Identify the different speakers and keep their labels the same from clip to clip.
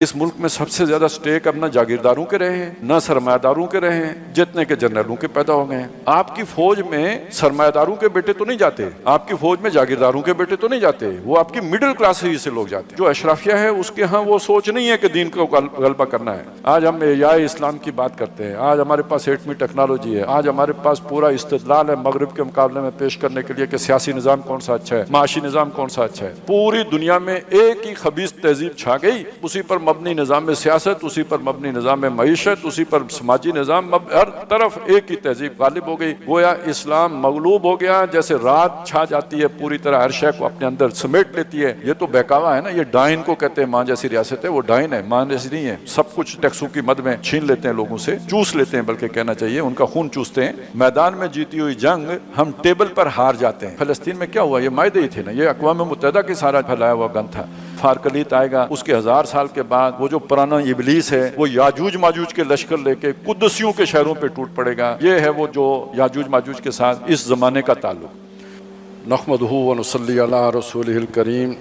Speaker 1: اس ملک میں سب سے زیادہ سٹیک اب نہ جاگیرداروں کے رہے ہیں نہ سرمایہ داروں کے رہے ہیں، جتنے کے جنرلوں کے پیدا ہو گئے ہیں۔ آپ کی فوج میں سرمایہ داروں کے بیٹے تو نہیں جاتے، آپ کی فوج میں جاگیرداروں کے بیٹے تو نہیں جاتے، وہ آپ کی مڈل کلاس سے لوگ جاتے ہیں۔ جو اشرافیہ ہے اس کے ہاں وہ سوچ نہیں ہے کہ دین کو غلبہ کرنا ہے۔ آج ہم احیاء اسلام کی بات کرتے ہیں، آج ہمارے پاس ایٹمی ٹیکنالوجی ہے، آج ہمارے پاس پورا استدلال ہے مغرب کے مقابلے میں پیش کرنے کے لیے کہ سیاسی نظام کون سا اچھا ہے، معاشی نظام کون سا اچھا ہے۔ پوری دنیا میں ایک ہی خبیث تہذیب چھا گئی، اسی پر مبنی نظام سیاست، اسی پر مبنی نظام معیشت، اسی پر سماجی نظام، ہر طرف ایک ہی تہذیب غالب ہو گئی۔ گویا اسلام مغلوب ہو گیا، جیسے رات چھا جاتی ہے پوری طرح ہر شے کو اپنے اندر سمیٹ لیتی ہے۔ یہ تو بہکاوا ہے نا، یہ ڈائن کو کہتے ہیں، ماں جیسی ریاست ہے وہ ڈائن ہے، ماں جیسی نہیں ہے۔ سب کچھ ٹیکسوں کی مد میں چھین لیتے ہیں لوگوں سے، چوس لیتے ہیں بلکہ کہنا چاہیے، ان کا خون چوستے ہیں۔ میدان میں جیتی ہوئی جنگ ہم ٹیبل پر ہار جاتے ہیں۔ فلسطین میں کیا ہوا؟ یہ معاہدے ہی تھے نا، یہ اقوام متحدہ کے سارا پھیلایا ہوا گن تھا۔ فارکلیت آئے گا، اس کے 1000 سال کے بعد وہ جو پرانا ابلیس ہے وہ یاجوج ماجوج کے لشکر لے کے قدسیوں کے شہروں پہ ٹوٹ پڑے گا۔ یہ ہے وہ جو یاجوج ماجوج کے ساتھ اس زمانے کا تعلق۔ نحمدہ ونصلی علی رسولہ الکریم،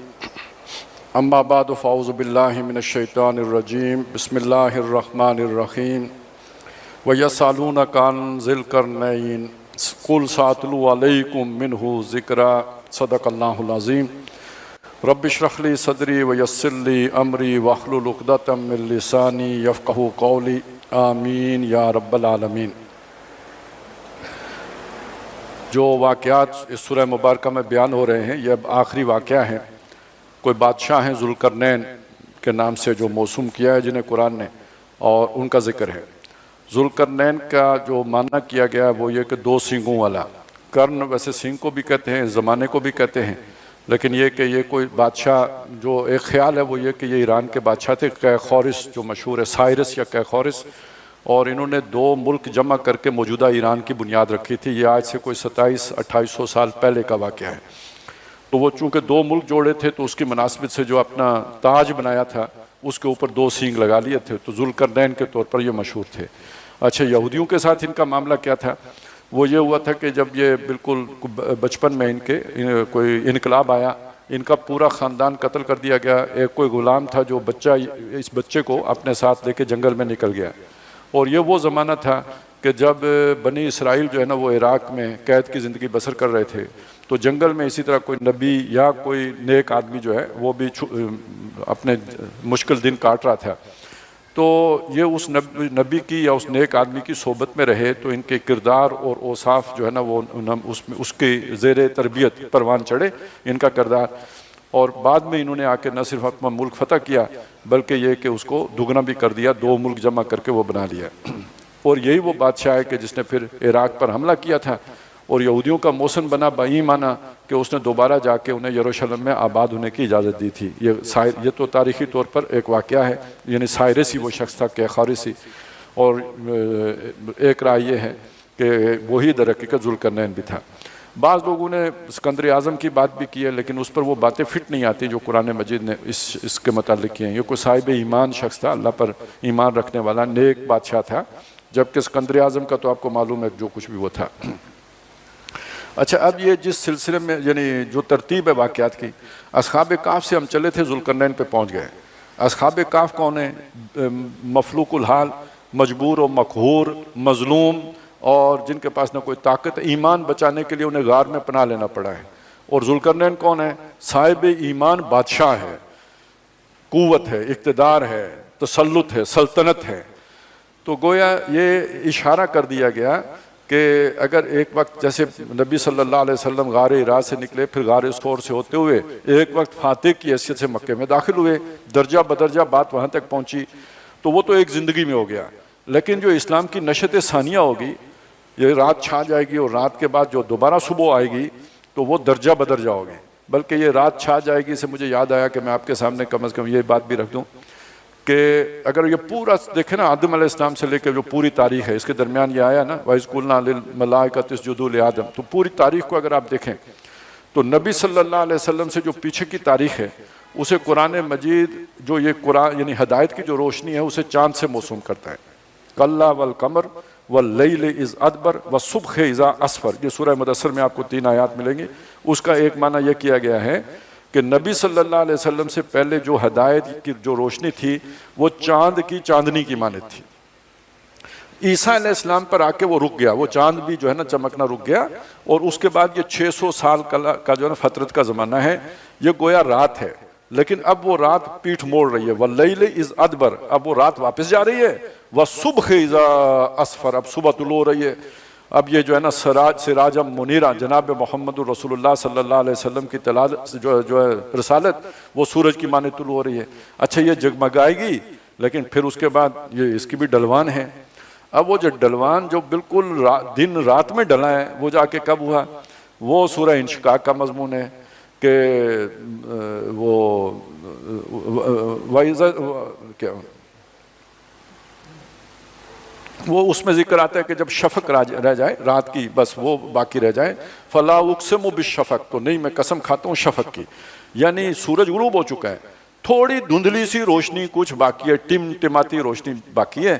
Speaker 1: اما بعد فاعوذ باللہ من الشیطان الرجیم، بسم اللہ الرحمن الرحیم۔ وَيَسْأَلُونَكَ عَنْ ذِي الْقَرْنَيْنِ قُلْ سَأَتْلُو عَلَيْكُمْ مِنْهُ ذِكْرًا صدق اللہ العظیم۔ رب اشرح لی صدری ویسر لی امری واحلل عقدۃ من لسانی یفقہوا قولی، آمین یا رب العالمین۔ جو واقعات اس سورہ مبارکہ میں بیان ہو رہے ہیں یہ اب آخری واقعہ ہیں۔ کوئی بادشاہ ہیں ذوالقرنین کے نام سے جو موسوم کیا ہے جنہیں قرآن نے، اور ان کا ذکر ہے۔ ذوالقرنین کا جو معنی کیا گیا ہے وہ یہ کہ 2 سینگوں والا۔ کرن ویسے سینگ کو بھی کہتے ہیں، زمانے کو بھی کہتے ہیں، لیکن یہ کہ یہ کوئی بادشاہ، جو ایک خیال ہے وہ یہ کہ یہ ایران کے بادشاہ تھے، قیخورس جو مشہور ہے، سائرس یا قیخورس، اور انہوں نے 2 ملک جمع کر کے موجودہ ایران کی بنیاد رکھی تھی۔ یہ آج سے کوئی 2700-2800 سال پہلے کا واقعہ ہے۔ تو وہ چونکہ 2 ملک جوڑے تھے تو اس کی مناسبت سے جو اپنا تاج بنایا تھا اس کے اوپر 2 سینگ لگا لیے تھے، تو ذوالقرنین کے طور پر یہ مشہور تھے۔ اچھا، یہودیوں کے ساتھ ان کا معاملہ کیا تھا؟ وہ یہ ہوا تھا کہ جب یہ بالکل بچپن میں ان کے کوئی انقلاب آیا، ان کا پورا خاندان قتل کر دیا گیا۔ ایک کوئی غلام تھا جو اس بچے کو اپنے ساتھ لے کے جنگل میں نکل گیا، اور یہ وہ زمانہ تھا کہ جب بنی اسرائیل جو ہے نا وہ عراق میں قید کی زندگی بسر کر رہے تھے، تو جنگل میں اسی طرح کوئی نبی یا کوئی نیک آدمی جو ہے وہ بھی اپنے مشکل دن کاٹ رہا تھا۔ تو یہ اس نبی کی یا اس نیک آدمی کی صحبت میں رہے تو ان کے کردار اور اوصاف جو ہے نا وہ اس کے زیر تربیت پروان چڑھے ان کا کردار، اور بعد میں انہوں نے آ کے نہ صرف اپنا ملک فتح کیا بلکہ یہ کہ اس کو دگنا بھی کر دیا، 2 ملک جمع کر کے وہ بنا لیا۔ اور یہی وہ بادشاہ ہے کہ جس نے پھر عراق پر حملہ کیا تھا، اور یہودیوں کا موسن بنا بئی مانا کہ اس نے دوبارہ جا کے انہیں یروشلم میں آباد ہونے کی اجازت دی تھی۔ یہ تو تاریخی طور پر ایک واقعہ ہے، یعنی سائرس ہی وہ شخص تھا، قیخورس ہی۔ اور ایک رائے یہ ہے کہ وہی در حقیقت ذوالقرنین بھی تھا۔ بعض لوگوں نے اسکندر اعظم کی بات بھی کی ہے، لیکن اس پر وہ باتیں فٹ نہیں آتی جو قرآن مجید نے اس کے متعلق کی ہیں۔ یہ کوئی صاحب ایمان شخص تھا، اللہ پر ایمان رکھنے والا نیک بادشاہ تھا، جبکہ اسکندر اعظم کا تو آپ کو معلوم ہے جو کچھ بھی وہ تھا۔ اچھا، اب یہ جس سلسلے میں یعنی جو ترتیب ہے واقعات کی، اصحاب کہف سے ہم چلے تھے، ذوالقرنین پہ پہنچ گئے۔ اصحاب کہف کون ہیں؟ مفلوق الحال، مجبور و مقہور، مظلوم، اور جن کے پاس نہ کوئی طاقت، ایمان بچانے کے لیے انہیں غار میں پناہ لینا پڑا ہے۔ اور ذوالقرنین کون ہے؟ صاحب ایمان بادشاہ ہے، قوت ہے، اقتدار ہے، تسلط ہے، سلطنت ہے۔ تو گویا یہ اشارہ کر دیا گیا کہ اگر ایک وقت جیسے نبی صلی اللہ علیہ وسلم غار ہرا سے نکلے، پھر غار ثور سے ہوتے ہوئے ایک وقت فاتح کی حیثیت سے مکے میں داخل ہوئے، درجہ بدرجہ بات وہاں تک پہنچی، تو وہ تو ایک زندگی میں ہو گیا۔ لیکن جو اسلام کی نشت ثانیہ ہوگی، یہ رات چھا جائے گی، اور رات کے بعد جو دوبارہ صبح آئے گی تو وہ درجہ بدرجہ ہوگی۔ بلکہ یہ رات چھا جائے گی سے مجھے یاد آیا کہ میں آپ کے سامنے کم از کم یہ بات بھی رکھ دوں کہ اگر یہ پورا دیکھیں نا، آدم علیہ السلام سے لے کے جو پوری تاریخ ہے، اس کے درمیان یہ آیا نا وَإِذْ قُلْنَا لِلْمَلَائِكَةِ اسْجُدُوا لِآدَمَ، تو پوری تاریخ کو اگر آپ دیکھیں تو نبی صلی اللہ علیہ وسلم سے جو پیچھے کی تاریخ ہے اسے قرآن مجید جو یہ قرآن یعنی ہدایت کی جو روشنی ہے اسے چاند سے موسوم کرتا ہے۔ کَلَّا وَالْقَمَرِ وَاللَّيْلِ إِذْ أَدْبَرَ وَالصُّبْحِ إِذَا أَسْفَرَ، یہ سورہ مدثر میں آپ کو 3 آیات ملیں گی۔ اس کا ایک معنی یہ کیا گیا ہے کہ نبی صلی اللہ علیہ وسلم سے پہلے جو ہدایت کی جو روشنی تھی وہ چاند کی چاندنی کی مانند تھی. عیسیٰ علیہ السلام پر آ کے وہ رک گیا, وہ چاند بھی جو ہے نا چمکنا رک گیا, اور اس کے بعد یہ 600 سال کا جو ہے نا فترت کا زمانہ ہے, یہ گویا رات ہے, لیکن اب وہ رات پیٹھ موڑ رہی ہے. وَاللَّيْلِ إِذْ أَدْبَرَ, اب وہ رات واپس جا رہی ہے. وَالصُّبْحِ إِذَا أَسْفَرَ, اب صبح طلوع ہو رہی ہے. اب یہ جو ہے نا سراج منیرہ جناب محمد رسول اللہ صلی اللہ علیہ وسلم کی جو ہے رسالت, وہ سورج کی مانند طلوع ہو رہی ہے. اچھا یہ جگمگائے گی, لیکن پھر اس کے بعد یہ اس کی بھی ڈلوان ہے. اب وہ جو ڈلوان جو بالکل دن رات میں ڈلا ہے, وہ جا کے کب ہوا؟ وہ سورہ انشقاق کا مضمون ہے کہ وہ اس میں ذکر آتا ہے کہ جب شفق رہ جائے رات کی, بس وہ باقی رہ جائے. فلا اقسم بالشفق, تو نہیں میں قسم کھاتا ہوں شفق کی, یعنی سورج غروب ہو چکا ہے, تھوڑی دھندلی سی روشنی کچھ باقی ہے, ٹمٹماتی روشنی باقی ہے.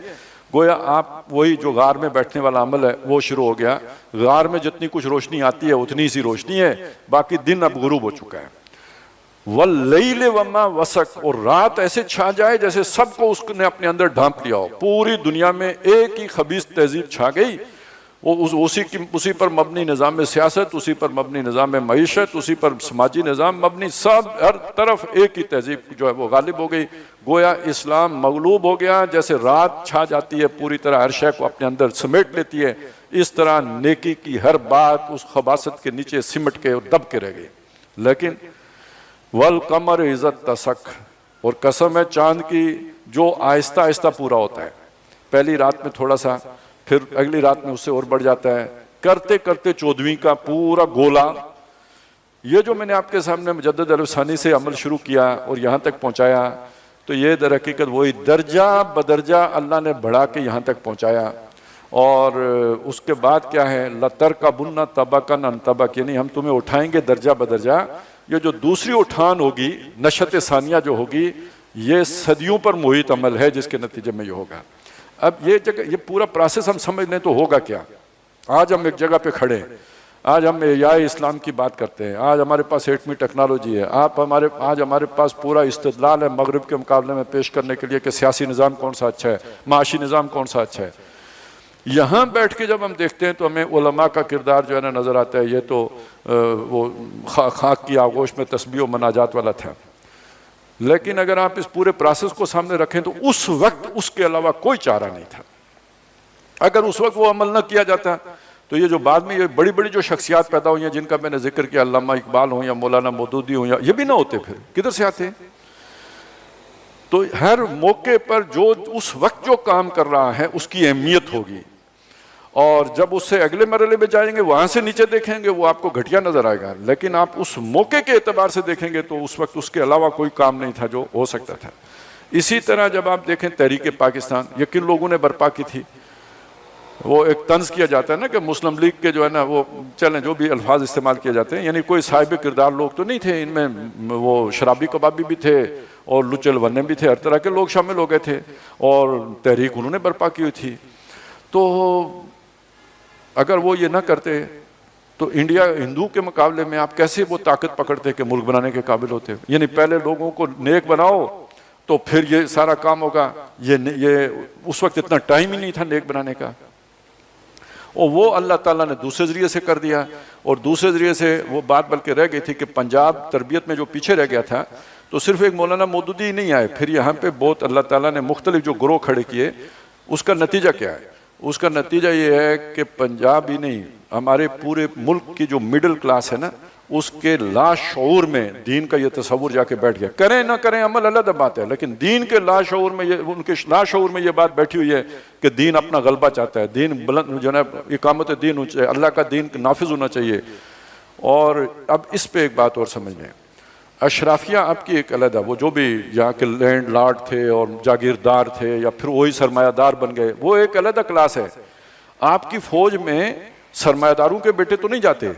Speaker 1: گویا آپ وہی جو غار میں بیٹھنے والا عمل ہے وہ شروع ہو گیا. غار میں جتنی کچھ روشنی آتی ہے اتنی سی روشنی ہے, باقی دن اب غروب ہو چکا ہے. وَاللَّيْلِ وَمَا وَسَقَ, اور رات ایسے چھا جائے جیسے سب کو اس نے اپنے اندر ڈھانپ لیا ہو, پوری دنیا میں ایک ہی خبیث تہذیب چھا گئی. وہ اسی پر مبنی نظام سیاست, اسی پر مبنی نظام معیشت, اسی پر سماجی نظام مبنی, سب ہر طرف ایک ہی تہذیب جو ہے وہ غالب ہو گئی. گویا اسلام مغلوب ہو گیا. جیسے رات چھا جاتی ہے پوری طرح ہر شے کو اپنے اندر سمیٹ لیتی ہے, اس طرح نیکی کی ہر بات اس خباثت کے نیچے سمٹ کے اور دب کے رہ گئی. لیکن والقمر اذا اتسق, اور قسم ہے چاند کی جو آہستہ آہستہ پورا ہوتا ہے. پہلی رات میں تھوڑا سا, پھر اگلی رات میں اس سے اور بڑھ جاتا ہے, کرتے کرتے 14ویں کا پورا گولا. یہ جو میں نے آپ کے سامنے مجدد الفسانی سے عمل شروع کیا اور یہاں تک پہنچایا, تو یہ در حقیقت وہی درجہ بدرجہ اللہ نے بڑھا کے یہاں تک پہنچایا. اور اس کے بعد کیا ہے؟ لَتَرْكَبُنَّ طَبَقًا عَنْ طَبَقٍ, یعنی ہم تمہیں اٹھائیں گے درجہ بدرجہ. یہ جو دوسری اٹھان ہوگی, نشت ثانیہ جو ہوگی, یہ صدیوں پر محیط عمل ہے جس کے نتیجے میں یہ ہوگا. اب یہ پورا پروسیس ہم سمجھ لیں تو ہوگا کیا. آج ہم ایک جگہ پہ کھڑے ہیں, آج ہم احیاء اسلام کی بات کرتے ہیں, آج ہمارے پاس ایٹمی ٹیکنالوجی ہے, آج ہمارے پاس پورا استدلال ہے مغرب کے مقابلے میں پیش کرنے کے لیے کہ سیاسی نظام کون سا اچھا ہے, معاشی نظام کون سا اچھا ہے. یہاں بیٹھ کے جب ہم دیکھتے ہیں تو ہمیں علماء کا کردار جو ہے نا نظر آتا ہے. یہ تو وہ خاک کی آغوش میں تسبیح و مناجات والا تھا. لیکن اگر آپ اس پورے پروسیس کو سامنے رکھیں تو اس وقت اس کے علاوہ کوئی چارہ نہیں تھا. اگر اس وقت وہ عمل نہ کیا جاتا تو یہ جو بعد میں یہ بڑی بڑی جو شخصیات پیدا ہوئی ہیں جن کا میں نے ذکر کیا, علامہ اقبال ہوں یا مولانا مودودی ہوں, یا یہ بھی نہ ہوتے, پھر کدھر سے آتے ہیں؟ تو ہر موقع پر جو اس وقت جو کام کر رہا ہے اس کی اہمیت ہوگی, اور جب اس سے اگلے مرحلے میں جائیں گے وہاں سے نیچے دیکھیں گے وہ آپ کو گھٹیا نظر آئے گا. لیکن آپ اس موقع کے اعتبار سے دیکھیں گے تو اس وقت اس کے علاوہ کوئی کام نہیں تھا جو ہو سکتا تھا. اسی طرح جب آپ دیکھیں تحریک پاکستان, یہ کن لوگوں نے برپا کی تھی؟ وہ ایک طنز کیا جاتا ہے نا کہ مسلم لیگ کے جو ہے نا وہ چلیں جو بھی الفاظ استعمال کیے جاتے ہیں, یعنی کوئی صاحب کردار لوگ تو نہیں تھے ان میں, وہ شرابی کبابی بھی تھے اور لچل وننے بھی تھے, ہر طرح کے لوگ شامل ہو گئے تھے, اور تحریک انہوں نے برپا کی ہوئی تھی. تو اگر وہ یہ نہ کرتے تو انڈیا ہندو کے مقابلے میں آپ کیسے وہ طاقت پکڑتے کہ ملک بنانے کے قابل ہوتے؟ یعنی پہلے لوگوں کو نیک بناؤ تو پھر یہ سارا کام ہوگا. یہ اس وقت اتنا ٹائم ہی نہیں تھا نیک بنانے کا, اور وہ اللہ تعالیٰ نے دوسرے ذریعے سے کر دیا. اور دوسرے ذریعے سے وہ بات بلکہ رہ گئی تھی کہ پنجاب تربیت میں جو پیچھے رہ گیا تھا, تو صرف ایک مولانا مودودی ہی نہیں آئے, پھر یہاں پہ بہت اللہ تعالیٰ نے مختلف جو گروہ کھڑے کیے. اس کا نتیجہ کیا ہے؟ اس کا نتیجہ یہ ہے کہ پنجاب ہی نہیں, ہمارے پورے ملک کی جو مڈل کلاس ہے نا, اس کے لاشعور میں دین کا یہ تصور جا کے بیٹھ گیا. کریں نہ کریں عمل علیحدہ بات ہے, لیکن دین کے لاشعور میں ان کے لاشعور میں یہ بات بیٹھی ہوئی ہے کہ دین اپنا غلبہ چاہتا ہے, دین بلند جو ہے اقامت دین ہونی چاہیے, اللہ کا دین نافذ ہونا چاہیے. اور اب اس پہ ایک بات اور سمجھ لیں, اشرافیہ آپ کی ایک علیحدہ, وہ جو بھی یہاں کے لینڈ لارڈ تھے اور جاگیردار تھے یا پھر وہی سرمایہ دار بن گئے, وہ ایک علیحدہ کلاس ہے. آپ کی فوج میں سرمایہ داروں کے بیٹے تو نہیں جاتے,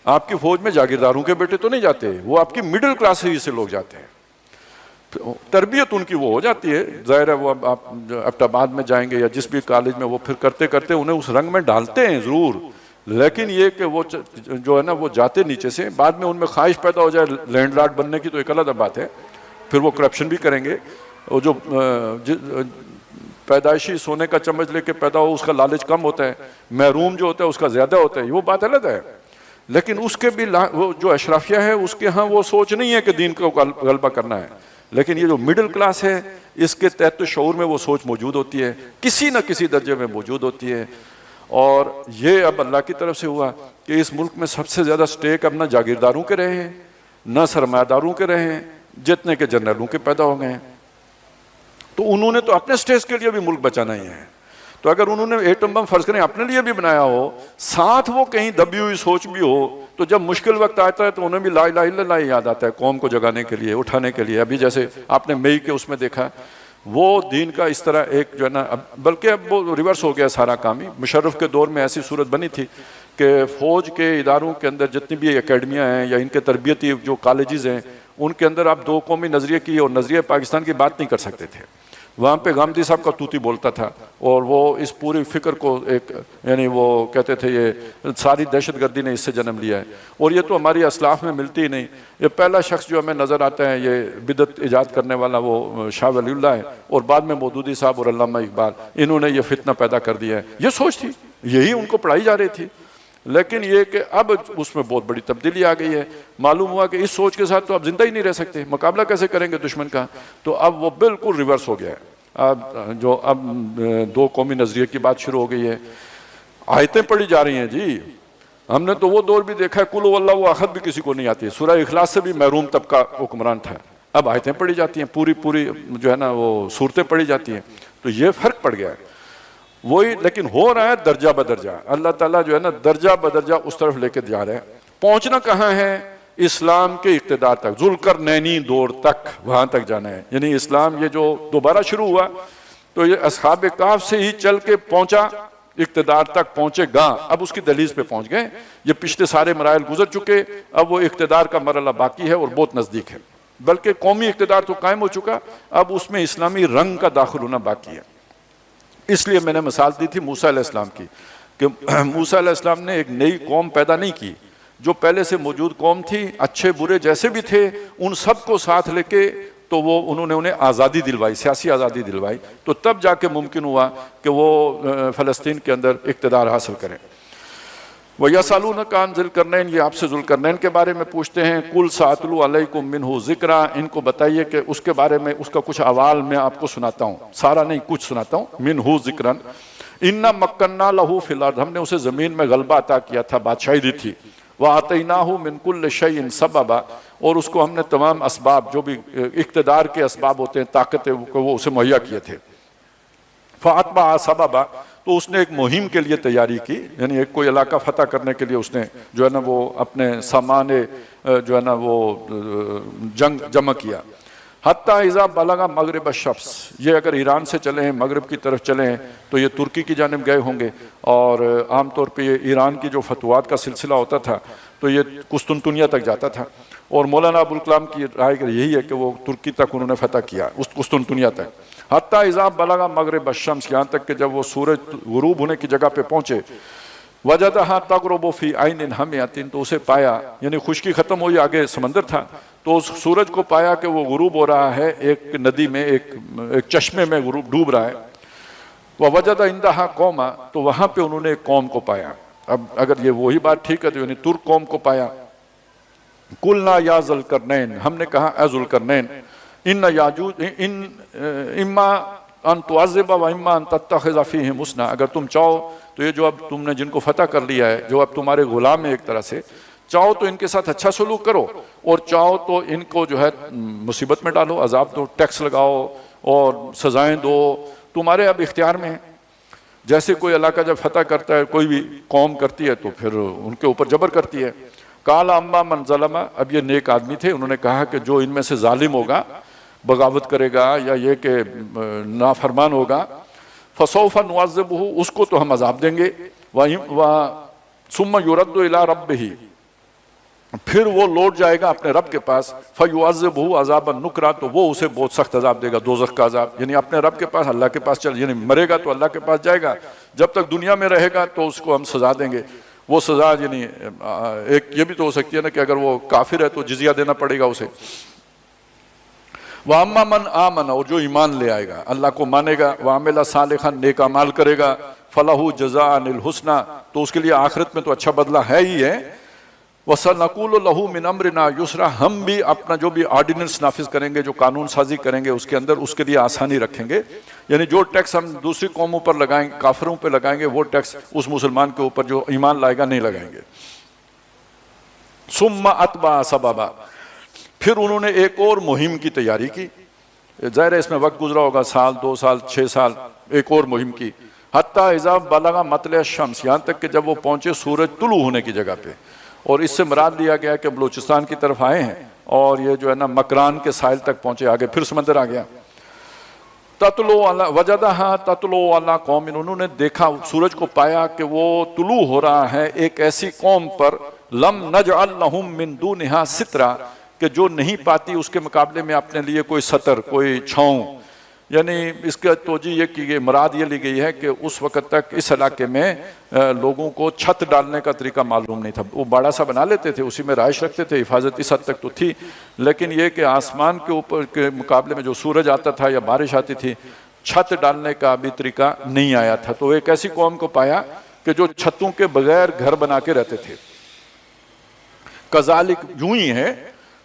Speaker 1: آپ کی فوج میں جاگیرداروں کے بیٹے تو نہیں جاتے, وہ آپ کی مڈل کلاس سے لوگ جاتے ہیں. تربیت ان کی وہ ہو جاتی ہے, ظاہر ہے وہ آپ ابٹاباد میں جائیں گے یا جس بھی کالج میں, وہ پھر کرتے کرتے انہیں اس رنگ میں ڈالتے ہیں ضرور, لیکن یہ کہ وہ جو ہے نا وہ جاتے نیچے سے، بعد میں ان میں خواہش پیدا ہو جائے لینڈ لارڈ بننے کی تو ایک الگ بات ہے، پھر وہ کرپشن بھی کریں گے. اور جو پیدائشی سونے کا چمچ لے کے پیدا ہو اس کا لالچ کم ہوتا ہے، محروم جو ہوتا ہے اس کا زیادہ ہوتا ہے، وہ بات الگ ہے. لیکن اس کے بھی وہ جو اشرافیہ ہے اس کے ہاں وہ سوچ نہیں ہے کہ دین کو غلبہ کرنا ہے. لیکن یہ جو مڈل کلاس ہے اس کے تحت شعور میں وہ سوچ موجود ہوتی ہے، کسی نہ کسی درجے میں موجود ہوتی ہے. اور یہ اب اللہ کی طرف سے ہوا کہ اس ملک میں سب سے زیادہ سٹیک اب نہ جاگیرداروں کے رہے ہیں نہ سرمایہ داروں کے رہے ہیں، جتنے کے جنرلوں کے پیدا ہو گئے ہیں. تو انہوں نے تو اپنے سٹیج کے لیے بھی ملک بچانا ہی ہے. تو اگر انہوں نے ایٹم بم فرض کریں اپنے لیے بھی بنایا ہو، ساتھ وہ کہیں دبی ہوئی سوچ بھی ہو، تو جب مشکل وقت آتا ہے تو انہیں بھی لا الہ الا اللہ یاد آتا ہے قوم کو جگانے کے لیے، اٹھانے کے لیے. ابھی جیسے آپ نے مئی کے اس میں دیکھا، وہ دین کا اس طرح ایک جو ہے نا، بلکہ اب وہ ریورس ہو گیا سارا کام ہی. مشرف کے دور میں ایسی صورت بنی تھی کہ فوج کے اداروں کے اندر جتنی بھی اکیڈمیاں ہیں یا ان کے تربیتی جو کالجز ہیں ان کے اندر آپ دو قومی نظریے کی اور نظریہ پاکستان کی بات نہیں کر سکتے تھے. وہاں پہ گامدی صاحب کا طوطی بولتا تھا اور وہ اس پوری فکر کو ایک یعنی وہ کہتے تھے یہ ساری دہشت گردی نے اس سے جنم لیا ہے اور یہ تو ہماری اسلاف میں ملتی ہی نہیں. یہ پہلا شخص جو ہمیں نظر آتا ہے یہ بدعت ایجاد کرنے والا وہ شاہ ولی اللہ ہے اور بعد میں مودودی صاحب اور علامہ اقبال، انہوں نے یہ فتنہ پیدا کر دیا ہے. یہ سوچ تھی، یہی ان کو پڑھائی جا رہی تھی. لیکن یہ کہ اب اس میں بہت بڑی تبدیلی آ گئی ہے. معلوم ہوا کہ اس سوچ کے ساتھ تو اب زندہ ہی نہیں رہ سکتے، مقابلہ کیسے کریں گے دشمن کا. تو اب وہ بالکل ریورس ہو گیا ہے. اب دو قومی نظریے کی بات شروع ہو گئی ہے. آیتیں پڑھی جا رہی ہیں جی. ہم نے تو وہ دور بھی دیکھا ہے قل هو اللہ احد بھی کسی کو نہیں آتی، سورہ اخلاص سے بھی محروم طبقہ حکمران تھا. اب آیتیں پڑھی جاتی ہیں، پوری جو ہے نا وہ صورتیں پڑھی جاتی ہیں. تو یہ فرق پڑ گیا ہے وہی. لیکن ہو رہا ہے درجہ بدرجہ. اللہ تعالیٰ جو ہے نا درجہ بدرجہ اس طرف لے کے جا رہے ہیں. پہنچنا کہاں ہے؟ اسلام کے اقتدار تک، ذوالقرنینی دور تک، وہاں تک جانا ہے. یعنی اسلام یہ جو دوبارہ شروع ہوا تو یہ اصحاب کہف سے ہی چل کے پہنچا، اقتدار تک پہنچے گا. اب اس کی دہلیز پہ پہنچ گئے. یہ پچھلے سارے مراحل گزر چکے، اب وہ اقتدار کا مرحلہ باقی ہے اور بہت نزدیک ہے. بلکہ قومی اقتدار تو قائم ہو چکا، اب اس میں اسلامی رنگ کا داخل ہونا باقی ہے. اس لیے میں نے مثال دی تھی موسیٰ علیہ السلام کی کہ موسیٰ علیہ السلام نے ایک نئی قوم پیدا نہیں کی. جو پہلے سے موجود قوم تھی، اچھے برے جیسے بھی تھے، ان سب کو ساتھ لے کے تو انہوں نے انہیں آزادی دلوائی، سیاسی آزادی دلوائی. تو تب جا کے ممکن ہوا کہ وہ فلسطین کے اندر اقتدار حاصل کریں. وَيَسْأَلُونَكَ عَنْ ذِي الْقَرْنَيْنِ، یہ آپ سے ذوالقرنین کے بارے میں پوچھتے ہیں. قُلْ سَأَتْلُو عَلَيْكُمْ مِنْهُ ذِكْرًا، ان کو بتائیے کہ اس کے بارے میں اس کا کچھ احوال میں آپ کو سناتا ہوں، سارا نہیں کچھ سناتا ہوں. مِنْهُ ذِكْرًا إِنَّا مَكَّنَّا لَهُ فِي الْأَرْضِ، ہم نے اسے زمین میں غلبہ عطا کیا تھا، بادشاہی دی تھی. وَآتَيْنَاهُ مِنْ كُلِّ شَيْءٍ سَبَبًا، اور اس کو ہم نے تمام اسباب جو بھی اقتدار کے اسباب ہوتے ہیں، طاقتیں وہ اسے مہیا کیے تھے. فَأَتْبَعَ سَبَبًا، تو اس نے ایک مہم کے لیے تیاری کی، یعنی ایک کوئی علاقہ فتح کرنے کے لیے اس نے جو ہے نا وہ اپنے سامان جو ہے نا وہ جنگ جمع کیا. حتیٰ اذا بلغ مغرب الشمس، یہ اگر ایران سے چلے ہیں مغرب کی طرف چلے ہیں تو یہ ترکی کی جانب گئے ہوں گے. اور عام طور پہ یہ ایران کی جو فتوحات کا سلسلہ ہوتا تھا تو یہ قسطنطنیہ تک جاتا تھا. اور مولانا ابوالکلام کی رائے یہی ہے کہ وہ ترکی تک انہوں نے فتح کیا، اس قسطنطنیہ تک. حتیٰ اذا بلغ مغرب الشمس، یہاں تک کہ جب وہ سورج غروب ہونے کی جگہ پہ پہنچے. وجدہا تغرب فی عین حمیۃ، تو اسے پایا، یعنی خشکی ختم ہوئی، آگے سمندر تھا، تو اس سورج کو پایا کہ وہ غروب ہو رہا ہے ایک ندی میں، ایک چشمے میں غروب ڈوب رہا ہے. ووجد عندہا قوما، تو وہاں پہ انہوں نے ایک قوم کو پایا. اب اگر یہ وہی بات ٹھیک ہے تو یعنی ترک قوم کو پایا. قلنا یا ذی القرنین، ہم نے کہا اے ذوالقرنین، ان یاجوج اما ان تعذب و اما ان تتخذ فیہم حسنا، اگر تم چاہو تو یہ جو اب تم نے جن کو فتح کر لیا ہے، جو اب تمہارے غلام ہیں ایک طرح سے، چاہو تو ان کے ساتھ اچھا سلوک کرو اور چاہو تو ان کو جو ہے مصیبت میں ڈالو، عذاب دو، ٹیکس لگاؤ اور سزائیں دو، تمہارے اب اختیار میں ہیں. جیسے کوئی علاقہ جب فتح کرتا ہے، کوئی بھی قوم کرتی ہے تو پھر ان کے اوپر جبر کرتی ہے. قال اما من ظلم، اب یہ نیک آدمی تھے، انہوں نے کہا کہ جو ان میں سے ظالم ہوگا، بغاوت کرے گا یا یہ کہ نافرمان ہوگا، فسوف نعذبہ، اس کو تو ہم عذاب دیں گے. ثم یرد الی ربہ، پھر وہ لوٹ جائے گا اپنے رب کے پاس. فیعذبہ عذابا نکرا، تو وہ اسے بہت سخت عذاب دے گا، دوزخ کا عذاب. یعنی اپنے رب کے پاس، اللہ کے پاس چل، یعنی مرے گا تو اللہ کے پاس جائے گا، جب تک دنیا میں رہے گا تو اس کو ہم سزا دیں گے. وہ سزا یعنی ایک یہ بھی تو ہو سکتی ہے نا کہ اگر وہ کافر ہے تو جزیہ دینا پڑے گا اسے. وَأَمَّا مَنْ آمَنَ، اور جو ایمان لے آئے گا، اللہ کو مانے گا، وَعَمِلَ صَالِحًا نیک اعمال کرے گا، فَلَهُ جَزَاءً الْحُسْنَى، تو اس کے لیے آخرت میں تو اچھا بدلہ ہے ہی ہے. وَسَنَقُولُ لَهُ مِنْ أَمْرِنَا يُسْرًا، ہم بھی اپنا جو بھی آرڈیننس نافذ کریں گے، جو قانون سازی کریں گے اس کے اندر اس کے لیے آسانی رکھیں گے. یعنی جو ٹیکس ہم دوسری قوموں پر لگائیں گے، کافروں پہ لگائیں گے، وہ ٹیکس اس مسلمان کے اوپر جو ایمان لائے گا نہیں لگائیں گے. ثُمَّ أَتْبَعَ سَبَبًا، پھر انہوں نے ایک اور مہم کی تیاری کی. ظاہر ہے اس میں وقت گزرا ہوگا، سال 2 سال 6 سال، ایک اور مہم کی. حتیٰ اذا بلغ مطلع الشمس، یہاں تک کہ جب وہ پہنچے سورج طلوع ہونے کی جگہ پہ. اور اس سے مراد لیا گیا کہ بلوچستان کی طرف آئے ہیں اور یہ جو ہے نا مکران کے ساحل تک پہنچے، آگے پھر سمندر آ گیا. تطلع علی وجدہا تطلع علی قوم، انہوں نے دیکھا سورج کو، پایا کہ وہ طلوع ہو رہا ہے ایک ایسی قوم پر، لم نجعل لہم من دونہا سترا، کہ جو نہیں پاتی اس کے مقابلے میں اپنے لیے کوئی ستر، کوئی چھاؤں. یعنی اس کا توجہ یہ کی گئی، مراد یہ لی گئی ہے کہ اس وقت تک اس علاقے میں لوگوں کو چھت ڈالنے کا طریقہ معلوم نہیں تھا. وہ باڑا سا بنا لیتے تھے، اسی میں رہائش رکھتے تھے، حفاظت اس حد تک تو تھی، لیکن یہ کہ آسمان کے اوپر کے مقابلے میں جو سورج آتا تھا یا بارش آتی تھی، چھت ڈالنے کا بھی طریقہ نہیں آیا تھا. تو ایک ایسی قوم کو پایا کہ جو چھتوں کے بغیر گھر بنا کے رہتے تھے. کذالک، یوں ہی ہے،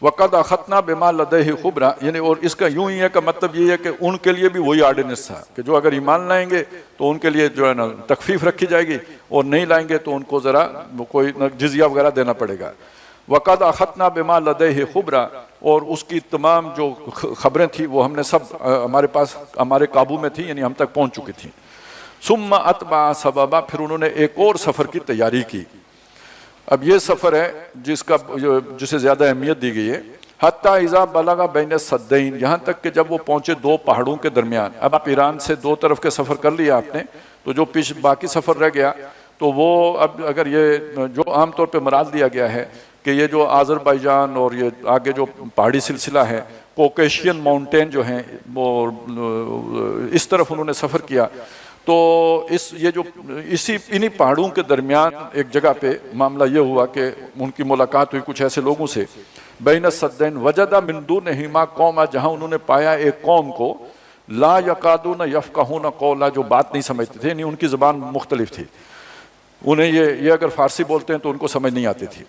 Speaker 1: وَقَدْ أَخَذْنَا بِمَا لَدَيْهِ خُبْرًا، یعنی اور اس کا یوں ہی ہے کہ مطلب یہ ہے کہ ان کے لیے بھی وہی آرڈیننس تھا کہ جو اگر ایمان لائیں گے تو ان کے لیے جو ہے نا تخفیف رکھی جائے گی، اور نہیں لائیں گے تو ان کو ذرا کوئی جزیہ وغیرہ دینا پڑے گا. وَقَدْ أَخَذْنَا بِمَا لَدَيْهِ خُبْرًا، اور اس کی تمام جو خبریں تھیں وہ ہم نے سب ہمارے پاس، ہمارے قابو میں تھی، یعنی ہم تک پہنچ چکی تھیں. ثُمَّ أَتْبَعَ سَبَبًا، پھر انہوں نے ایک اور سفر کی تیاری کی. اب یہ سفر ہے جسے زیادہ اہمیت دی گئی ہے. حتیٰ اذا بلغ بین السدین، یہاں تک کہ جب وہ پہنچے 2 پہاڑوں کے درمیان. اب آپ ایران سے 2 طرف کے سفر کر لیا آپ نے، تو جو باقی سفر رہ گیا تو وہ اب اگر یہ جو عام طور پہ مراد دیا گیا ہے کہ یہ جو آذربائیجان اور یہ آگے جو پہاڑی سلسلہ ہے، کوکیشین ماؤنٹین جو ہیں، وہ اس طرف انہوں نے سفر کیا. تو یہ جو انہی پہاڑوں کے درمیان ایک جگہ پہ معاملہ یہ ہوا کہ ان کی ملاقات ہوئی کچھ ایسے لوگوں سے. بین السدین وجد من دونہما قوما، جہاں انہوں نے پایا ایک قوم کو، لا یکادون یفقہون قولا، جو بات نہیں سمجھتے تھے، یعنی ان کی زبان مختلف تھی. انہیں یہ اگر فارسی بولتے ہیں تو ان کو سمجھ نہیں آتی تھی.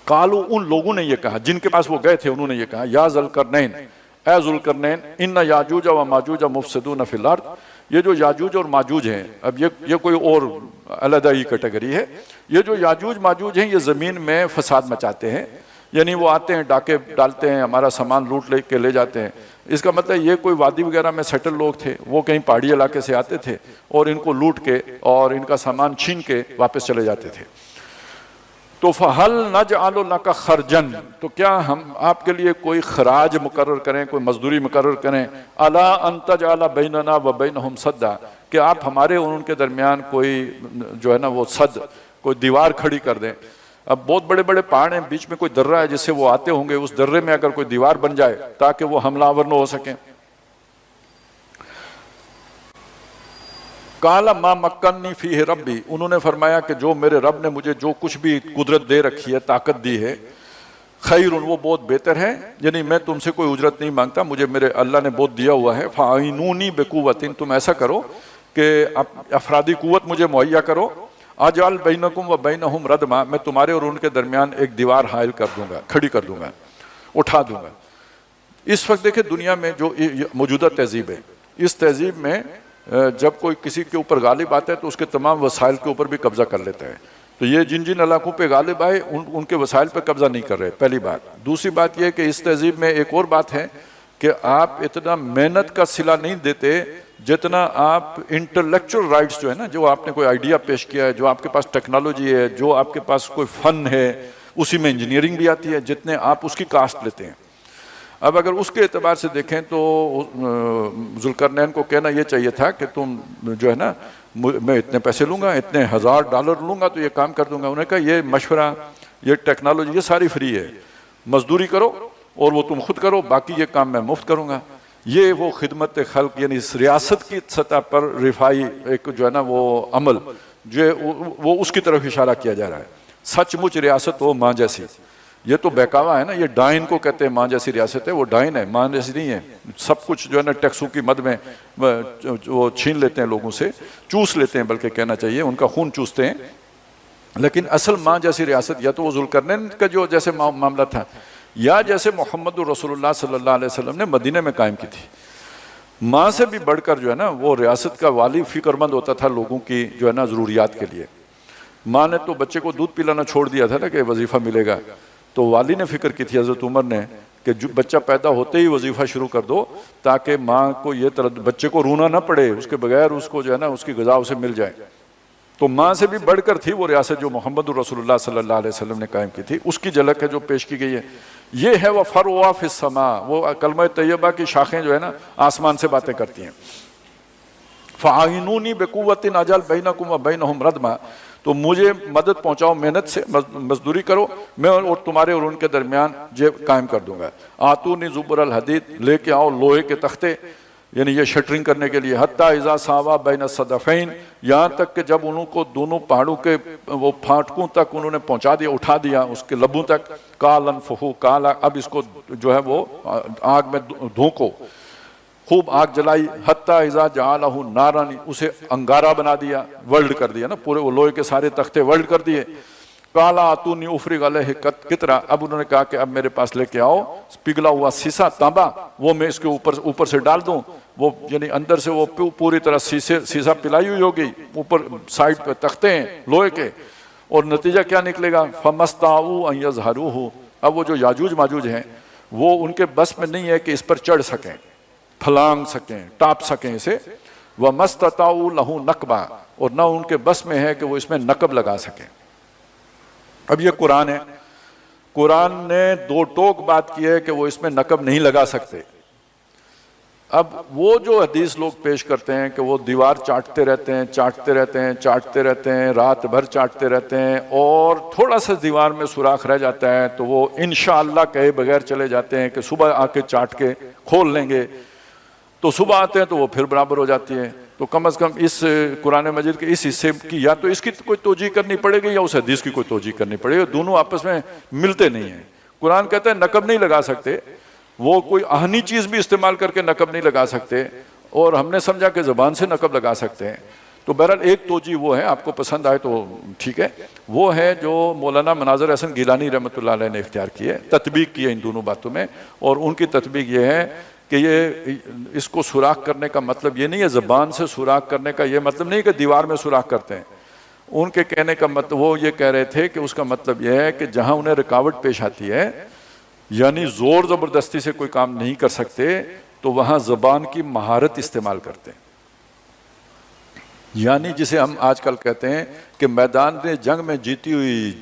Speaker 1: قالو، ان لوگوں نے یہ کہا جن کے پاس وہ گئے تھے، انہوں نے یہ کہا، یا ذوالقرنین، اے ذوالقرنین، ان یاجوج و ماجوج مفسدون فی الارض، یہ جو یاجوج اور ماجوج ہیں، اب یہ کوئی اور علیحدہ ہی کیٹیگری ہے. یہ جو یاجوج ماجوج ہیں یہ زمین میں فساد مچاتے ہیں، یعنی وہ آتے ہیں، ڈاکے ڈالتے ہیں، ہمارا سامان لوٹ لے کے لے جاتے ہیں. اس کا مطلب یہ کوئی وادی وغیرہ میں سیٹل لوگ تھے، وہ کہیں پہاڑی علاقے سے آتے تھے اور ان کو لوٹ کے اور ان کا سامان چھین کے واپس چلے جاتے تھے. تو فَهَلْ نَجْعَلُ لَكَ خَرْجًا، تو کیا ہم آپ کے لیے کوئی خراج مقرر کریں، کوئی مزدوری مقرر کریں، عَلَىٰ أَن تَجْعَلَ بَيْنَنَا وَبَيْنَهُمْ سَدًّا، کہ آپ ہمارے اور ان کے درمیان کوئی جو ہے نا وہ صد، کوئی دیوار کھڑی کر دیں. اب بہت بڑے بڑے پہاڑ ہیں، بیچ میں کوئی درہ ہے جس سے وہ آتے ہوں گے، اس درے میں اگر کوئی دیوار بن جائے تاکہ وہ حملہ آور نہ ہو سکیں. قال ما مکنی فیہ ربی، انہوں نے فرمایا کہ جو میرے رب نے مجھے جو کچھ بھی قدرت دے رکھی ہے، طاقت دی ہے، خیر، وہ بہت بہتر ہے، یعنی میں تم سے کوئی اجرت نہیں مانگتا، مجھے میرے اللہ نے بہت دیا ہوا ہے. فاعینونی بقوت، تم ایسا کرو کہ افرادی قوت مجھے مہیا کرو. اجعل بینکم و بینہم ردما، میں تمہارے اور ان کے درمیان ایک دیوار حائل کر دوں گا، کھڑی کر دوں گا، اٹھا دوں گا. اس وقت دیکھیں دنیا میں جو موجودہ تہذیب ہے، اس تہذیب میں جب کوئی کسی کے اوپر غالب آتا ہے تو اس کے تمام وسائل کے اوپر بھی قبضہ کر لیتا ہے. تو یہ جن علاقوں پہ غالب آئے ان کے وسائل پہ قبضہ نہیں کر رہے، پہلی بات. دوسری بات یہ کہ اس تہذیب میں ایک اور بات ہے کہ آپ اتنا محنت کا صلہ نہیں دیتے جتنا آپ انٹلیکچول رائٹس جو ہے نا، جو آپ نے کوئی آئیڈیا پیش کیا ہے، جو آپ کے پاس ٹیکنالوجی ہے، جو آپ کے پاس کوئی فن ہے، اسی میں انجینئرنگ بھی آتی ہے، جتنے آپ اس کی کاسٹ لیتے ہیں. اب اگر اس کے اعتبار سے دیکھیں تو ذوالقرنین کو کہنا یہ چاہیے تھا کہ تم جو ہے نا، میں اتنے پیسے لوں گا، اتنے $1000 لوں گا تو یہ کام کر دوں گا. انہوں نے کہا یہ مشورہ، یہ ٹیکنالوجی، یہ ساری فری ہے، مزدوری کرو اور وہ تم خود کرو، باقی یہ کام میں مفت کروں گا. یہ وہ خدمت خلق، یعنی ریاست کی سطح پر رفائی ایک جو ہے نا وہ عمل وہ اس کی طرف اشارہ کیا جا رہا ہے. سچ مچ ریاست ہو ماں جیسی. یہ تو بہکاوا ہے نا, یہ ڈائن کو کہتے ہیں ماں جیسی ریاست ہے, وہ ڈائن ہے, ماں جیسی نہیں ہے. سب کچھ جو ہے نا ٹیکسوں کی مد میں وہ چھین لیتے ہیں لوگوں سے, چوس لیتے ہیں بلکہ کہنا چاہیے, ان کا خون چوستے ہیں. لیکن اصل ماں جیسی ریاست یا تو وہ ذوالقرنین کا جو جیسے معاملہ تھا, یا جیسے محمد رسول اللہ صلی اللہ علیہ وسلم نے مدینہ میں قائم کی تھی. ماں سے بھی بڑھ کر جو ہے نا وہ ریاست کا والی فکر مند ہوتا تھا لوگوں کی جو ہے نا ضروریات کے لیے. ماں نے تو بچے کو دودھ پلانا چھوڑ دیا تھا نا کہ وظیفہ ملے گا, تو والی نے فکر کی تھی حضرت عمر نے کہ جو بچہ پیدا ہوتے ہی وظیفہ شروع کر دو, تاکہ ماں کو یہ بچے کو رونا نہ پڑے, اس کے بغیر اس کو جو ہے نا اس کی غذا اسے مل جائے. تو ماں سے بھی بڑھ کر تھی وہ ریاست جو محمد رسول اللہ صلی اللہ علیہ وسلم نے قائم کی تھی. اس کی جھلک ہے جو پیش کی گئی ہے. یہ ہے وہ فروع فی السماء, وہ کلمہ طیبہ کی شاخیں جو ہے نا آسمان سے باتیں کرتی ہیں. فَعَيْنُونِي بِقُوَّةٍ أَجْعَلْ بَيْنَكُمْ وَبَيْنَهُمْ رَدْمًا, تو مجھے مدد پہنچاؤ محنت سے, مزدوری کرو, میں اور تمہارے اور ان کے درمیان قائم کر دوں گا. آتونی زبر الحدید, لے کے آؤ لوہے کے تختے, یعنی یہ شٹرنگ کرنے کے لیے. حتی اذا ساوا بین الصدفین, یہاں تک کہ جب انہوں کو دونوں پہاڑوں کے وہ پھاٹکوں تک انہوں نے پہنچا دیا, اٹھا دیا اس کے لبوں تک. کالن فہو کالا, اب اس کو جو ہے وہ آگ میں دھونکو, خوب آگ جلائی. حتی اذا جعلہ نارانی, اسے انگارہ بنا دیا, ورلڈ کر دیا نا, پورے وہ لوہے کے سارے تختے ورلڈ کر دیے. کالا آتونی افرغ علیہ قطرہ, اب انہوں نے کہا کہ اب میرے پاس لے کے آؤ پگھلا ہوا سیسا تانبا, وہ میں اس کے اوپر سے ڈال دوں. وہ یعنی اندر سے وہ پوری طرح سیسا پلائی ہوئی ہوگی, اوپر سائڈ پہ تختے ہیں لوہے کے, اور نتیجہ کیا نکلے گا؟ فَمَسْتَعُوا أَن يَظْهَرُوهُ, اب وہ جو یاجوج ماجوج ہیں وہ ان کے بس میں نہیں ہے کہ اس پر چڑھ سکیں, پھلانگ سکیں, ٹاپ سکیں اسے. وَمَسْتَطَعُوا لَهُ نَقْبًا, اور نہ ان کے بس میں ہے کہ وہ اس میں نقب لگا سکیں. اب یہ قرآن ہے, قرآن نے دو ٹوک بات کی ہے کہ وہ اس میں نقب نہیں لگا سکتے. اب وہ جو حدیث لوگ پیش کرتے ہیں کہ وہ دیوار چاٹتے رہتے ہیں, چاٹتے رہتے ہیں, چاٹتے رہتے ہیں, رات بھر چاٹتے رہتے ہیں, اور تھوڑا سا دیوار میں سوراخ رہ جاتا ہے تو وہ انشاءاللہ کہے بغیر چلے جاتے ہیں کہ صبح آ کے چاٹ کے کھول لیں گے, تو صبح آتے ہیں تو وہ پھر برابر ہو جاتی ہے. تو کم از کم اس قرآن مجید کے اس حصے کی یا تو اس کی کوئی توجیہ کرنی پڑے گی یا اس حدیث کی کوئی توجیہ کرنی پڑے گی, دونوں آپس میں ملتے نہیں ہیں. قرآن کہتا ہے نقب نہیں لگا سکتے, وہ کوئی آہنی چیز بھی استعمال کر کے نقب نہیں لگا سکتے, اور ہم نے سمجھا کہ زبان سے نقب لگا سکتے ہیں. تو بہرحال ایک توجیہ وہ ہے, آپ کو پسند آئے تو ٹھیک ہے, وہ ہے جو مولانا مناظر حسن گیلانی رحمۃ اللہ علیہ نے اختیار کی ہے, تطبیق کی ہے ان دونوں باتوں میں. اور ان کی تطبیق یہ ہے کہ یہ اس کو سوراخ کرنے کا مطلب یہ نہیں ہے, زبان سے سوراخ کرنے کا یہ مطلب نہیں کہ دیوار میں سوراخ کرتے ہیں. ان کے کہنے کا مطلب وہ یہ کہہ رہے تھے کہ اس کا مطلب یہ ہے کہ جہاں انہیں رکاوٹ پیش آتی ہے, یعنی زور زبردستی سے کوئی کام نہیں کر سکتے, تو وہاں زبان کی مہارت استعمال کرتے ہیں. یعنی جسے ہم آج کل کہتے ہیں کہ میدان میں جیتی ہوئی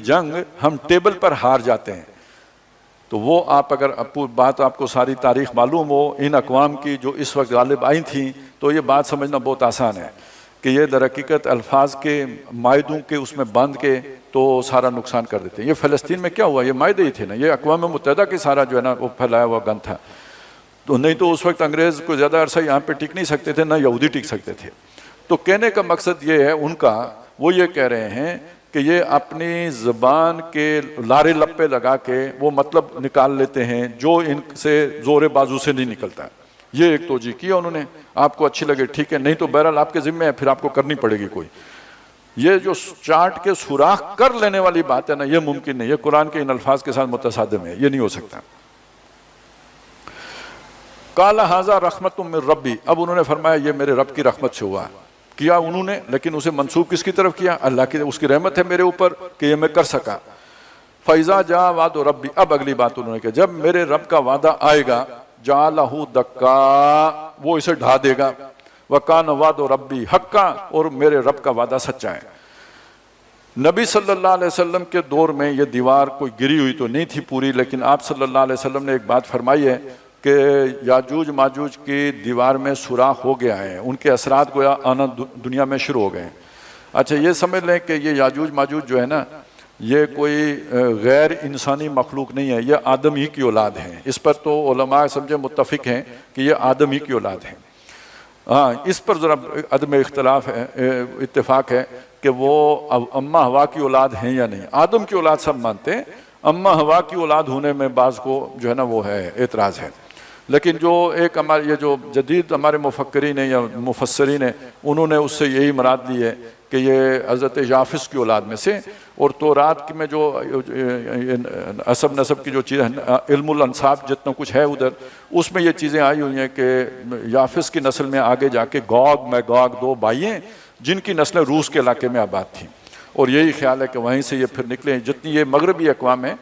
Speaker 1: جنگ ہم ٹیبل پر ہار جاتے ہیں. تو وہ آپ اگر بات آپ کو ساری تاریخ معلوم ہو ان اقوام کی جو اس وقت غالب آئی تھیں, تو یہ بات سمجھنا بہت آسان ہے کہ یہ در حقیقت الفاظ کے معاہدوں کے اس میں باندھ کے تو سارا نقصان کر دیتے ہیں. یہ فلسطین میں کیا ہوا, یہ معاہدے ہی تھے نا, یہ اقوام متحدہ کے سارا جو ہے نا وہ پھیلایا ہوا گند تھا. تو نہیں تو اس وقت انگریز کو زیادہ عرصہ یہاں پہ ٹک نہیں سکتے تھے, نہ یہودی ٹک سکتے تھے. تو کہنے کا مقصد یہ ہے ان کا, وہ یہ کہہ رہے ہیں کہ یہ اپنی زبان کے لارے لپے لگا کے وہ مطلب نکال لیتے ہیں جو ان سے زور بازو سے نہیں نکلتا. یہ ایک توجہ کیا انہوں نے, آپ کو اچھی لگے ٹھیک ہے, نہیں تو بہرحال آپ کے ذمہ ہے, پھر آپ کو کرنی پڑے گی کوئی. یہ جو چاٹ کے سوراخ کر لینے والی بات ہے نا, یہ ممکن نہیں, یہ قرآن کے ان الفاظ کے ساتھ متصادم ہے, یہ نہیں ہو سکتا. قال ھذا رحمت من ربی, اب انہوں نے فرمایا یہ میرے رب کی رحمت سے ہوا. کیا انہوں نے, لیکن اسے منسوب کس کی طرف کیا؟ اللہ کی, اس کی رحمت ہے میرے اوپر کہ یہ میں کر سکا. فَإِذَا جَاءَ وَعْدُ رَبِّ, اب اگلی بات انہوں نے کہ جب میرے رب کا وعدہ آئے گا, جَعَلَهُ دَكَّا, وہ اسے ڈھا دے گا. وَكَانَ وَعْدُ رَبِّ حَقًّا, اور میرے رب کا وعدہ سچا ہے. نبی صلی اللہ علیہ وسلم کے دور میں یہ دیوار کوئی گری ہوئی تو نہیں تھی پوری, لیکن آپ صلی اللہ علیہ وسلم نے ایک بات فرمائی ہے کہ یاجوج ماجوج کی دیوار میں سوراخ ہو گیا ہے, ان کے اثرات گویا آنا دنیا میں شروع ہو گئے ہیں. اچھا یہ سمجھ لیں کہ یہ یاجوج ماجوج جو ہے نا, یہ کوئی غیر انسانی مخلوق نہیں ہے, یہ آدم ہی کی اولاد ہیں. اس پر تو علماء سمجھے متفق ہیں کہ یہ آدم ہی کی اولاد ہیں. ہاں اس پر ذرا عدم اختلاف ہے، اتفاق ہے کہ وہ اماں ہوا کی اولاد ہیں یا نہیں۔ آدم کی اولاد سب مانتے ہیں، اماں ہوا کی اولاد ہونے میں بعض کو جو ہے نا وہ ہے اعتراض ہے، لیکن جو ایک ہمارے یہ جو جدید ہمارے مفکرین ہیں یا مفسرین ہیں، انہوں نے اس سے یہی مراد لی ہے کہ یہ حضرت یافس کی اولاد میں سے، اور تورات میں جو عصب نسب کی جو چیزیں علم الانساب جتنا کچھ ہے ادھر، اس میں یہ چیزیں آئی ہوئی ہیں کہ یافس کی نسل میں آگے جا کے گوگ میگوگ دو بھائی ہیں جن کی نسلیں روس کے علاقے میں آباد تھیں، اور یہی خیال ہے کہ وہیں سے یہ پھر نکلے ہیں۔ جتنی یہ مغربی اقوام ہیں،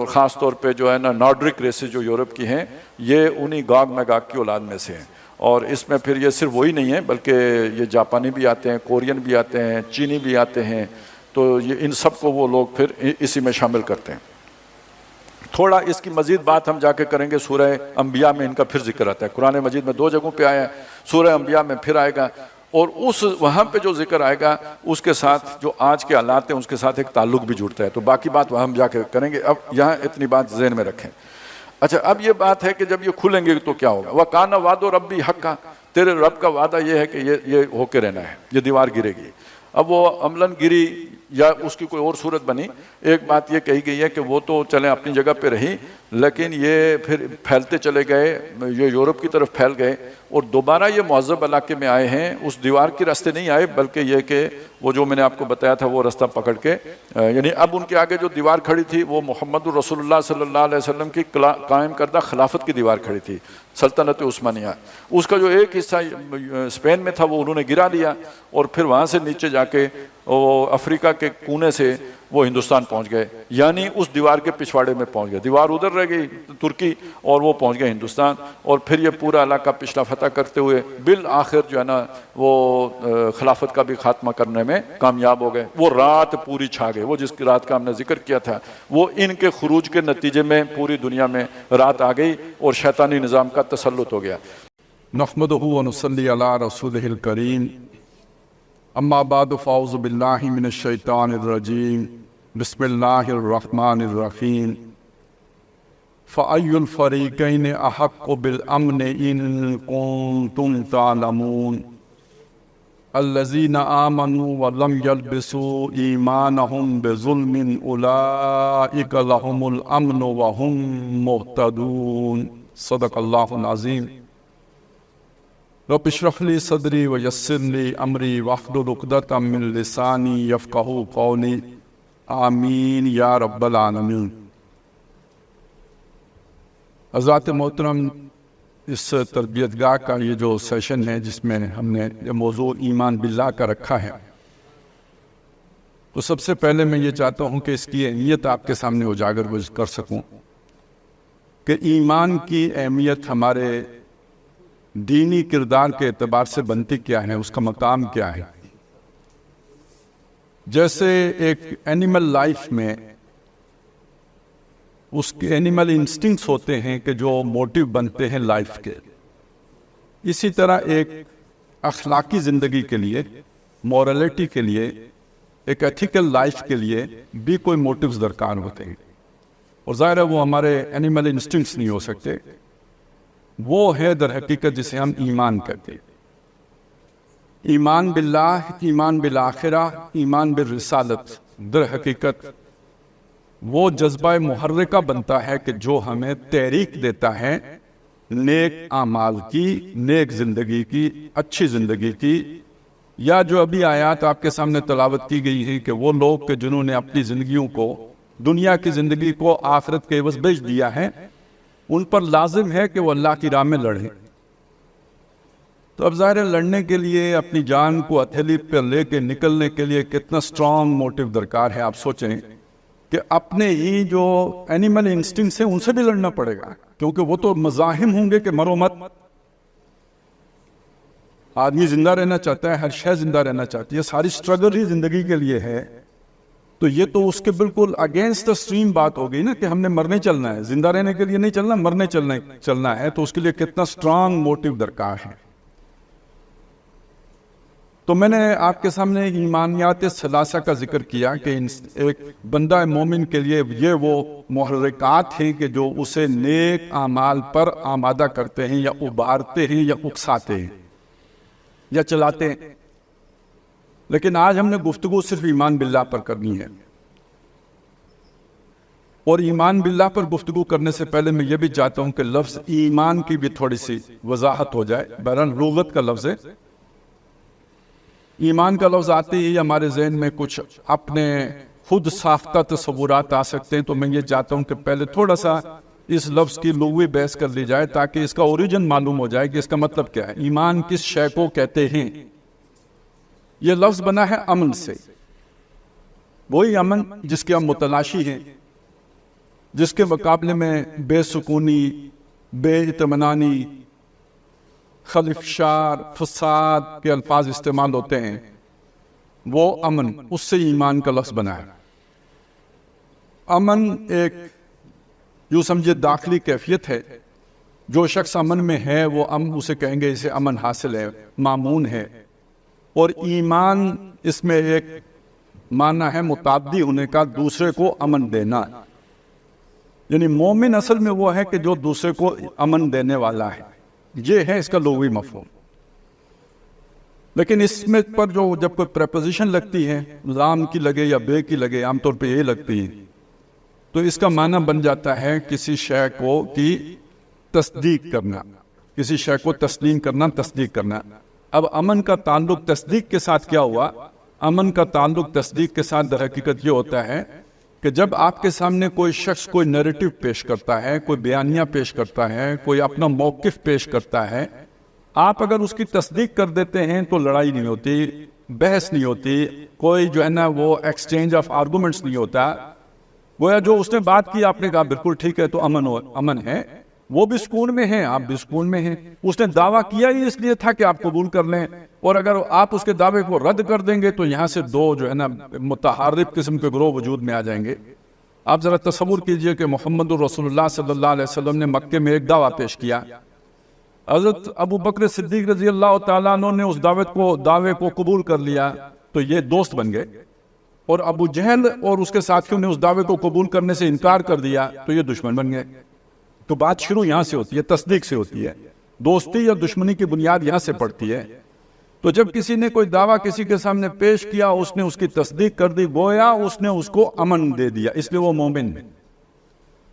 Speaker 1: خاص طور پہ جو ہے نا نارڈرک ریسز جو یورپ کی ہیں، یہ انہی گوگ میگوگ کی اولاد میں سے ہیں، اور اس میں پھر یہ صرف وہی نہیں ہے بلکہ یہ جاپانی بھی آتے ہیں، کورین بھی آتے ہیں، چینی بھی آتے ہیں، تو یہ ان سب کو وہ لوگ پھر اسی میں شامل کرتے ہیں۔ تھوڑا اس کی مزید بات ہم جا کے کریں گے، سورہ انبیاء میں ان کا پھر ذکر آتا ہے، قرآن مجید میں 2 جگہوں پہ آیا ہے، سورہ انبیاء میں پھر آئے گا، اور اس وہاں پہ جو ذکر آئے گا اس کے ساتھ جو آج کے حالات ہیں اس کے ساتھ ایک تعلق بھی جڑتا ہے، تو باقی بات وہاں ہم جا کے کریں گے، اب یہاں اتنی بات ذہن میں رکھیں۔ اچھا، اب یہ بات ہے کہ جب یہ کھلیں گے تو کیا ہوگا؟ وَقَانَ وَعْدُ رَبِّ حَقًّا، تیرے رب کا وعدہ یہ ہے کہ یہ ہو کے رہنا ہے، یہ دیوار گرے گی۔ اب وہ عملاً گری یا اس کی کوئی اور صورت بنی، ایک بات یہ کہی گئی ہے کہ وہ تو چلیں اپنی جگہ پہ رہی، لیکن یہ پھر پھیلتے چلے گئے، یہ یورپ کی طرف پھیل گئے، اور دوبارہ یہ مہذب علاقے میں آئے ہیں، اس دیوار کے راستے نہیں آئے بلکہ یہ کہ وہ جو میں نے آپ کو بتایا تھا وہ راستہ پکڑ کے، یعنی اب ان کے آگے جو دیوار کھڑی تھی وہ محمد رسول اللہ صلی اللہ علیہ وسلم کی قائم کردہ خلافت کی دیوار کھڑی تھی، سلطنت عثمانیہ۔ اس کا جو ایک حصہ اسپین میں تھا وہ انہوں نے گرا دیا، اور پھر وہاں سے نیچے جا کے وہ افریقہ کے کونے سے وہ ہندوستان پہنچ گئے، یعنی اس دیوار کے پچھواڑے میں پہنچ گئے، دیوار ادھر رہ گئی ترکی اور وہ پہنچ گئے ہندوستان، اور پھر یہ پورا علاقہ پچھلا فتح کرتے ہوئے بالآخر جو ہے نا وہ خلافت کا بھی خاتمہ کرنے میں کامیاب ہو گئے۔ وہ رات پوری چھا گئے، وہ جس کی رات کا ہم نے ذکر کیا تھا، وہ ان کے خروج کے نتیجے میں پوری دنیا میں رات آ گئی اور شیطانی نظام کا تسلط ہو گیا۔
Speaker 2: نحمدہ ونصلی علی رسولہ الکریم، اما بعد فاعوذ باللہ من الشیطان الرجیم، بسم اللہ الرحمن الرحیم۔ فَأَيُّ الْفَرِيقَيْنِ أَحَقُّ بِالْأَمْنِ إِن كُنتُمْ تَعْلَمُونَ الَّذِينَ آمَنُوا وَلَمْ يَلْبِسُوا إِيمَانَهُمْ بِظُلْمٍ أُولَئِكَ لَهُمُ الْأَمْنُ وَهُمْ مُهْتَدُونَ۔ صدق اللہ العظیم۔ رب اشرح لی صدری ویسر لی امری واحلل عقدۃ من لسانی یفقہوا قولی، آمین یا رب العالمین۔ حضرات محترم، اس تربیت گاہ کا یہ جو سیشن ہے جس میں ہم نے یہ موضوع ایمان باللہ کا رکھا ہے، تو سب سے پہلے میں یہ چاہتا ہوں کہ اس کی اہمیت آپ کے سامنے اجاگر کر سکوں کہ ایمان کی اہمیت ہمارے دینی کردار کے اعتبار سے بنتی کیا ہے، اس کا مقام کیا ہے۔ جیسے ایک اینیمل لائف میں اس کے اینیمل انسٹنکٹس ہوتے ہیں کہ جو موٹیو بنتے ہیں لائف کے، اسی طرح ایک اخلاقی زندگی کے لیے، مورالٹی کے لیے، ایک ایتھیکل لائف کے لیے بھی کوئی موٹیوز درکار ہوتے ہیں، اور ظاہر ہے وہ ہمارے اینیمل انسٹنکٹس نہیں ہو سکتے، وہ ہے در حقیقت جسے ہم ایمان کہتے ہیں۔ ایمان باللہ، ایمان بالآخرہ، ایمان بالرسالت، در حقیقت وہ جذبہ محرکہ بنتا ہے کہ جو ہمیں تحریک دیتا ہے نیک اعمال کی، نیک زندگی کی، اچھی زندگی کی، یا جو ابھی آیات آپ کے سامنے تلاوت کی گئی ہے کہ وہ لوگ کہ جنہوں نے اپنی زندگیوں کو، دنیا کی زندگی کو آخرت کے عوض بیچ دیا ہے، ان پر لازم ہے کہ وہ اللہ کی راہ میں لڑیں۔ تو اب ظاہر ہے لڑنے کے لیے اپنی جان کو ہتھیلی پر لے کے نکلنے کے لیے کتنا سٹرونگ موٹیو درکار ہے۔ آپ سوچیں کہ اپنے ہی جو اینیمل انسٹنکٹس ہیں ان سے بھی لڑنا پڑے گا، کیونکہ وہ تو مزاحم ہوں گے کہ مرو مت۔ آدمی زندہ رہنا چاہتا ہے، ہر شے زندہ رہنا چاہتی ہے، ساری سٹرگل ہی زندگی کے لیے ہے، تو یہ تو اس کے بالکل اگینسٹ اسٹریم بات ہو گئی نا کہ ہم نے مرنے چلنا ہے، زندہ رہنے کے لیے نہیں چلنا، مرنے چلنا ہے، تو اس کے لیے کتنا سٹرونگ موٹیو درکار ہے۔ تو میں نے آپ کے سامنے ایمانیات ثلاثہ کا ذکر کیا کہ ایک بندہ مومن کے لیے یہ وہ محرکات ہیں کہ جو اسے نیک اعمال پر آمادہ کرتے ہیں یا ابھارتے ہیں یا اکساتے ہیں۔ یا چلاتے ہیں، لیکن آج ہم نے گفتگو صرف ایمان باللہ پر کرنی ہے. اور ایمان باللہ پر گفتگو کرنے سے پہلے میں یہ بھی چاہتا ہوں کہ لفظ ایمان کی بھی تھوڑی سی وضاحت ہو جائے. بہرحال لغت کا لفظ ہے، ایمان کا لفظ آتے ہی ہمارے ذہن میں کچھ اپنے خود ساختہ تصورات آ سکتے ہیں، تو میں یہ چاہتا ہوں کہ پہلے تھوڑا سا اس لفظ کی لغوی بحث کر لی جائے تاکہ اس کا اوریجن معلوم ہو جائے کہ اس کا مطلب کیا ہے. ایمان کس شے کو کہتے ہیں؟ یہ لفظ بنا ہے امن سے، وہی امن جس کے ہم متلاشی ہیں، جس کے مقابلے میں بے سکونی، بے اطمینانی، خلفشار، فساد کے الفاظ استعمال ہوتے ہیں. وہ امن، اس سے ایمان کا لفظ بنا ہے. امن ایک یوں سمجھے داخلی کیفیت ہے. جو شخص امن میں ہے وہ اسے کہیں گے اسے امن حاصل ہے، مامون ہے. اور ایمان اس میں ایک معنی ہے متعدی ہونے کا، دوسرے کو امن دینا. یعنی مومن اصل میں وہ ہے کہ جو دوسرے کو امن دینے والا ہے. یہ ہے اس کا لغوی مفہوم. لیکن اس میں پر جو جب کوئی پریپوزیشن لگتی ہے، لام کی لگے یا بے کی لگے، عام طور پہ یہ لگتی ہے، تو اس کا معنی بن جاتا ہے کسی شے کو کی تصدیق کرنا، کسی شے کو تسلیم کرنا، تصدیق کرنا. اب امن کا تعلق تصدیق کے ساتھ کیا ہوا؟ امن کا تعلق تصدیق کے ساتھ در حقیقت یہ ہوتا ہے کہ جب آپ کے سامنے کوئی شخص کوئی نیریٹو پیش کرتا ہے، کوئی بیانیہ پیش کرتا ہے، کوئی اپنا موقف پیش کرتا ہے، آپ اگر اس کی تصدیق کر دیتے ہیں تو لڑائی نہیں ہوتی، بحث نہیں ہوتی، کوئی جو ہے نا وہ ایکسچینج آف آرگومنٹس نہیں ہوتا. گویا جو اس نے بات کی آپ نے کہا بالکل ٹھیک ہے تو امن ہے، وہ بھی سکون میں ہیں، آپ بھی سکون میں ہیں. اس نے دعویٰ کیا ہی اس لیے تھا کہ آپ قبول کر لیں، اور اگر آپ اس کے دعوے کو رد کر دیں گے تو یہاں سے دو جو ہے نا متحارب قسم کے گروہ وجود میں آ جائیں گے. آپ ذرا تصور کیجئے کہ محمد رسول اللہ صلی اللہ علیہ وسلم نے مکے میں ایک دعویٰ پیش کیا. حضرت ابو بکر صدیق رضی اللہ تعالیٰ عنہ نے اس دعوے کو قبول کر لیا تو یہ دوست بن گئے، اور ابو جہل اور اس کے ساتھیوں نے اس دعوے کو قبول کرنے سے انکار کر دیا تو یہ دشمن بن گئے. تو بات شروع یہاں سے ہوتی ہے، تصدیق سے ہوتی ہے. دوستی یا دشمنی کی بنیاد یہاں سے پڑتی ہے. تو جب کسی نے کوئی دعویٰ کسی کے سامنے پیش کیا، اس نے اس کی تصدیق کر دی، گویا اس نے اس کو امن دے دیا، اس لیے وہ مومن ہے.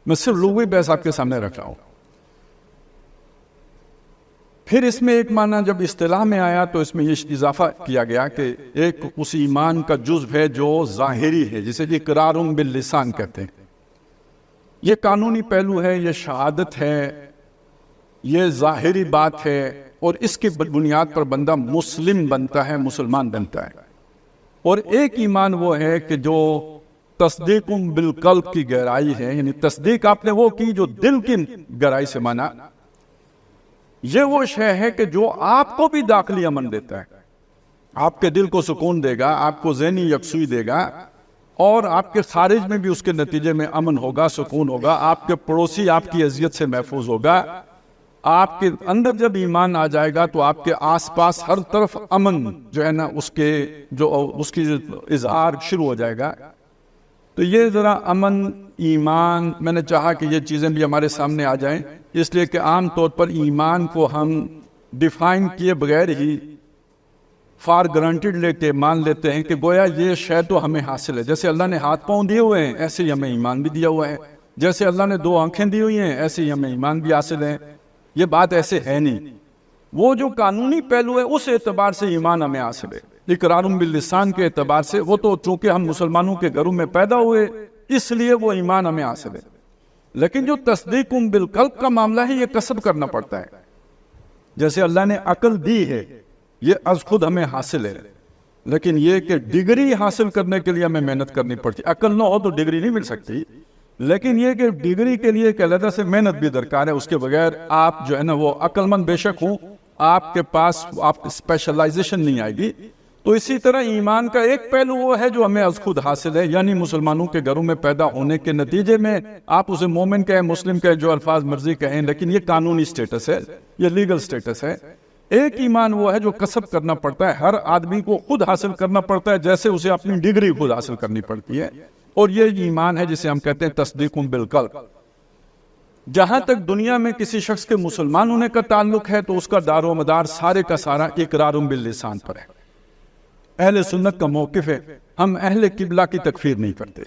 Speaker 2: میں صرف لغوی بحث آپ کے سامنے رکھ رہا ہوں. پھر اس میں ایک معنی جب اصطلاح میں آیا تو اس میں یہ اضافہ کیا گیا کہ ایک اس ایمان کا جزو ہے جو ظاہری ہے، جسے اقرار باللسان کہتے ہیں. یہ قانونی پہلو ہے، یہ شہادت ہے، یہ ظاہری بات ہے، اور اس کی بنیاد پر بندہ مسلم بنتا ہے، مسلمان بنتا ہے. اور ایک ایمان وہ ہے کہ جو تصدیق بالقلب کی گہرائی ہے، یعنی تصدیق آپ نے وہ کی جو دل کی گہرائی سے مانا. یہ وہ شے ہے کہ جو آپ کو بھی داخلی امن دیتا ہے، آپ کے دل کو سکون دے گا، آپ کو ذہنی یکسوئی دے گا، اور آپ کے خارج میں بھی اس کے نتیجے میں امن ہوگا، سکون ہوگا. آپ کے پڑوسی آپ کی اذیت سے محفوظ ہوگا. آپ کے اندر جب ایمان آ جائے گا تو آپ کے آس پاس ہر طرف امن جو ہے نا اس کی اظہار شروع ہو جائے گا. تو یہ ذرا امن، ایمان، میں نے چاہا کہ یہ چیزیں بھی ہمارے سامنے آ جائیں، اس لیے کہ عام طور پر ایمان کو ہم ڈیفائن کیے بغیر ہی فار گرانٹیڈ لے کے مان لیتے ہیں کہ گویا یہ شے تو ہمیں حاصل ہے. جیسے اللہ نے ہاتھ پاؤں دیے ہوئے ہیں ایسے ہی ہمیں ایمان بھی دیا ہوا ہے، جیسے اللہ نے 2 آنکھیں دی ہوئی ہیں ایسے ہی ہمیں ایمان بھی حاصل ہے. یہ بات ایسے ہے نہیں. وہ جو قانونی پہلو ہے اس اعتبار سے ایمان ہمیں حاصل ہے، اقرار باللسان کے اعتبار سے وہ تو چونکہ ہم مسلمانوں کے گھروں میں پیدا ہوئے اس لیے وہ ایمان ہمیں حاصل ہے. لیکن جو تصدیق بالقلب کا معاملہ ہے یہ کسب کرنا پڑتا ہے. جیسے اللہ نے عقل دی ہے یہ از خود ہمیں حاصل ہے، لیکن یہ کہ ڈگری حاصل کرنے کے لیے ہمیں محنت کرنی پڑتی. عقل نہ ہو تو ڈگری نہیں مل سکتی، لیکن یہ کہ ڈگری کے لیے ایک علیحدہ سے محنت بھی درکار ہے. اس کے بغیر آپ جو ہے نا وہ عقل مند بے شک ہوں، آپ کے پاس آپ اسپیشلائزیشن نہیں آئے گی. تو اسی طرح ایمان کا ایک پہلو وہ ہے جو ہمیں از خود حاصل ہے، یعنی مسلمانوں کے گھروں میں پیدا ہونے کے نتیجے میں آپ اسے مومن کہیں، مسلم کہیں، جو الفاظ مرضی کہیں، لیکن یہ قانونی سٹیٹس ہے، یہ لیگل سٹیٹس ہے. ایک ایمان وہ ہے جو کسب کرنا پڑتا ہے، ہر آدمی کو خود حاصل کرنا پڑتا ہے، جیسے اسے اپنی ڈگری خود حاصل کرنی پڑتی ہے. اور یہ ایمان ہے جسے ہم کہتے ہیں تصدیق بالقلب. جہاں تک دنیا میں کسی شخص کے مسلمان ہونے کا تعلق ہے تو اس کا دار و مدار سارے کا سارا اقرار باللسان پر ہے۔ اہل سنت کا موقف ہے ہم اہل قبلہ کی تکفیر نہیں کرتے،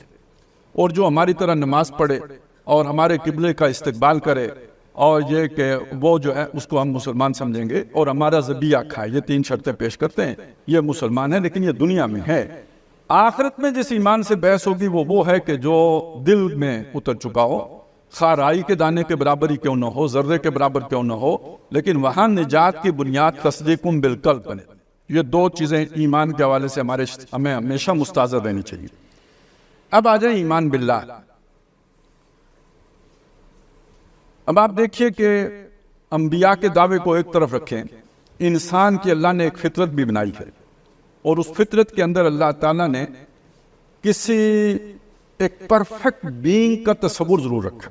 Speaker 2: اور جو ہماری طرح نماز پڑھے اور ہمارے قبلے کا استقبال کرے اور یہ کہ وہ جو ہے اس کو ہم مسلمان سمجھیں گے اور ہمارا ذبیحہ کھائے، یہ 3 شرطیں پیش کرتے ہیں، یہ مسلمان ہے، لیکن یہ دنیا میں ہے۔ آخرت میں جس ایمان سے بحث ہوگی وہ ہے کہ جو دل میں اتر چکا ہو، خواہ رائی کے دانے کے برابر ہی کیوں نہ ہو، ذرے کے برابر کیوں نہ ہو، لیکن وہاں نجات کی بنیاد تصدیقم بالقلب بنے۔ یہ 2 چیزیں ایمان کے حوالے سے ہمیں ہمیشہ مستحضر رہنی چاہیے۔ اب آ جائیں ایمان باللہ۔ اب آپ دیکھیے کہ انبیاء کے دعوے کو ایک طرف رکھیں، انسان کی اللہ نے ایک فطرت بھی بنائی ہے، اور اس فطرت کے اندر اللہ تعالیٰ نے کسی ایک پرفیکٹ بینگ کا تصور ضرور رکھا۔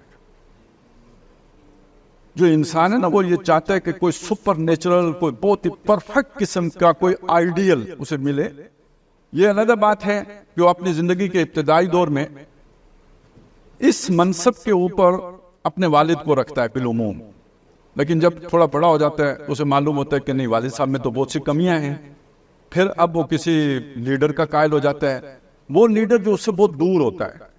Speaker 2: جو انسان ہے نا وہ یہ چاہتا ہے کہ کوئی سپر نیچرل، کوئی بہت ہی پرفیکٹ قسم کا کوئی آئیڈیل اسے ملے۔ یہ علیحدہ بات ہے کہ وہ اپنی زندگی کے ابتدائی دور میں اس منصب کے اوپر اپنے والد کو رکھتا ہے بالعموم، لیکن جب تھوڑا بڑا ہو جاتا ہے اسے معلوم ہوتا ہے کہ نہیں، والد صاحب میں تو بہت سی کمیاں ہیں، پھر اب وہ کسی لیڈر کا قائل ہو جاتا ہے، وہ لیڈر جو اس سے بہت دور ہوتا ہے،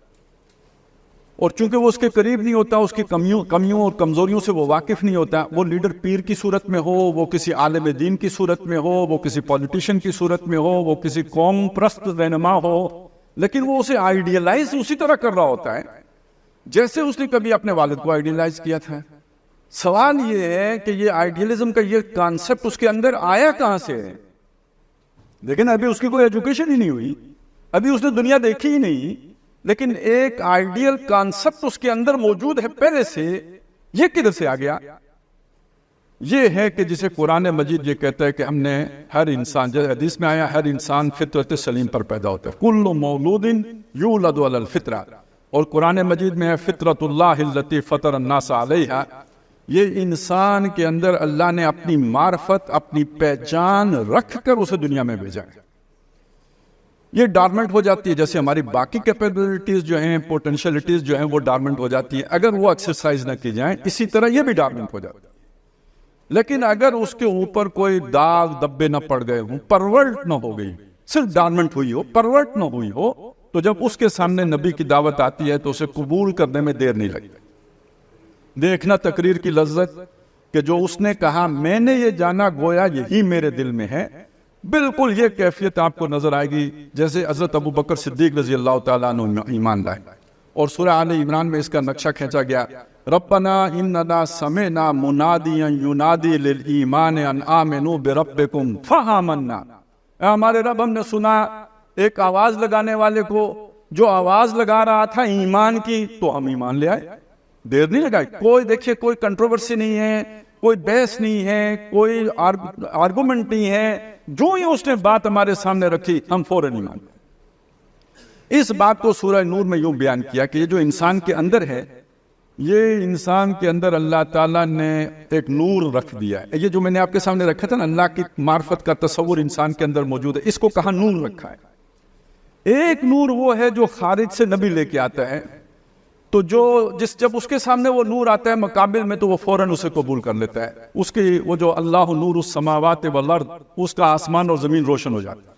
Speaker 2: اور چونکہ وہ اس کے قریب نہیں ہوتا، اس کی کمیوں اور کمزوریوں سے وہ واقف نہیں ہوتا، وہ لیڈر پیر کی صورت میں ہو، وہ کسی عالم دین کی صورت میں ہو، وہ کسی پولیٹیشین کی صورت میں ہو، وہ کسی قوم پرست رہنما ہو، لیکن وہ اسے آئیڈیلائز اسی طرح کر رہا ہوتا ہے جیسے اس نے کبھی اپنے والد کو آئیڈیلائز کیا تھا۔ سوال یہ ہے کہ یہ آئیڈیلزم کا یہ کانسیپٹ اس کے اندر آیا کہاں سے ہے؟ لیکن ابھی اس کی کوئی ایجوکیشن ہی نہیں ہوئی، ابھی اس نے دنیا دیکھی ہی نہیں، لیکن ایک آئیڈیل کانسیپٹ اس کے اندر موجود ہے پہلے سے۔ یہ کدھر سے آ گیا؟ یہ ہے کہ جسے قرآن مجید یہ کہتا ہے کہ ہم نے ہر انسان، جیسے حدیث میں آیا، ہر انسان فطرت سلیم پر پیدا ہوتا ہے، کل مولود یولد علی الفطرہ، اور قرآن مجید میں ہے فطرت اللہ التی فطر الناس علیہا۔ یہ انسان کے اندر اللہ نے اپنی معرفت، اپنی پہچان رکھ کر اسے دنیا میں بھیجا ہے۔ یہ ڈارمنٹ ہو جاتی ہے، جیسے ہماری باقی کیپیبلٹیز جو ہیں، پوٹینشیلٹیز جو ہیں، وہ ڈارمنٹ ہو جاتی ہیں اگر وہ ایکسرسائز نہ کی جائیں، اسی طرح یہ بھی ڈارمنٹ ہو جاتی ہے۔ لیکن اگر اس کے اوپر کوئی داغ دبے نہ پڑ گئے ہوں، پرورٹ نہ ہو گئی، صرف ڈارمنٹ ہوئی ہو، پرورٹ نہ ہوئی ہو، تو جب اس کے سامنے نبی کی دعوت آتی ہے تو اسے قبول کرنے میں دیر نہیں لگتی۔ دیکھنا تقریر کی لذت کہ جو اس نے کہا میں نے یہ جانا گویا یہی میرے دل میں ہے، بالکل یہ کیفیت آپ کو نظر آئے گی جیسے حضرت ابو بکر صدیق رضی اللہ تعالیٰ عنہ ایمان لائے، اور سورہ آل عمران میں اس کا نقشہ کھینچا گیا، ربنا اننا سمعنا منادیا ینادی للایمان ان آمنوا بربکم فآمنا۔ ہمارے رب، ہم نے سنا ایک آواز لگانے والے کو جو آواز لگا رہا تھا ایمان کی، تو ہم ایمان لے آئے، دیر نہیں لگائی۔ کوئی دیکھیے کوئی کنٹروورسی نہیں ہے، کوئی بحث نہیں ہے، کوئی آرگومنٹ نہیں ہے، جو ہی اس نے بات ہمارے سامنے رکھی ہم فوراً ایمان لے۔ اس بات کو سورہ نور میں یوں بیان کیا کہ یہ جو انسان کے اندر ہے، یہ انسان کے اندر اللہ تعالیٰ نے ایک نور رکھ دیا ہے۔ یہ جو میں نے آپ کے سامنے رکھا تھا نا، اللہ کی معرفت کا تصور انسان کے اندر موجود ہے، اس کو کہاں نور رکھا ہے۔ ایک نور وہ ہے جو خارج سے نبی لے کے آتا ہے، تو جب اس کے سامنے وہ نور آتا ہے مقابل میں تو وہ فوراً اسے قبول کر لیتا ہے۔ اس کی وہ جو اللہ نور السماوات والارض، اس کا آسمان اور زمین روشن ہو جاتا ہے۔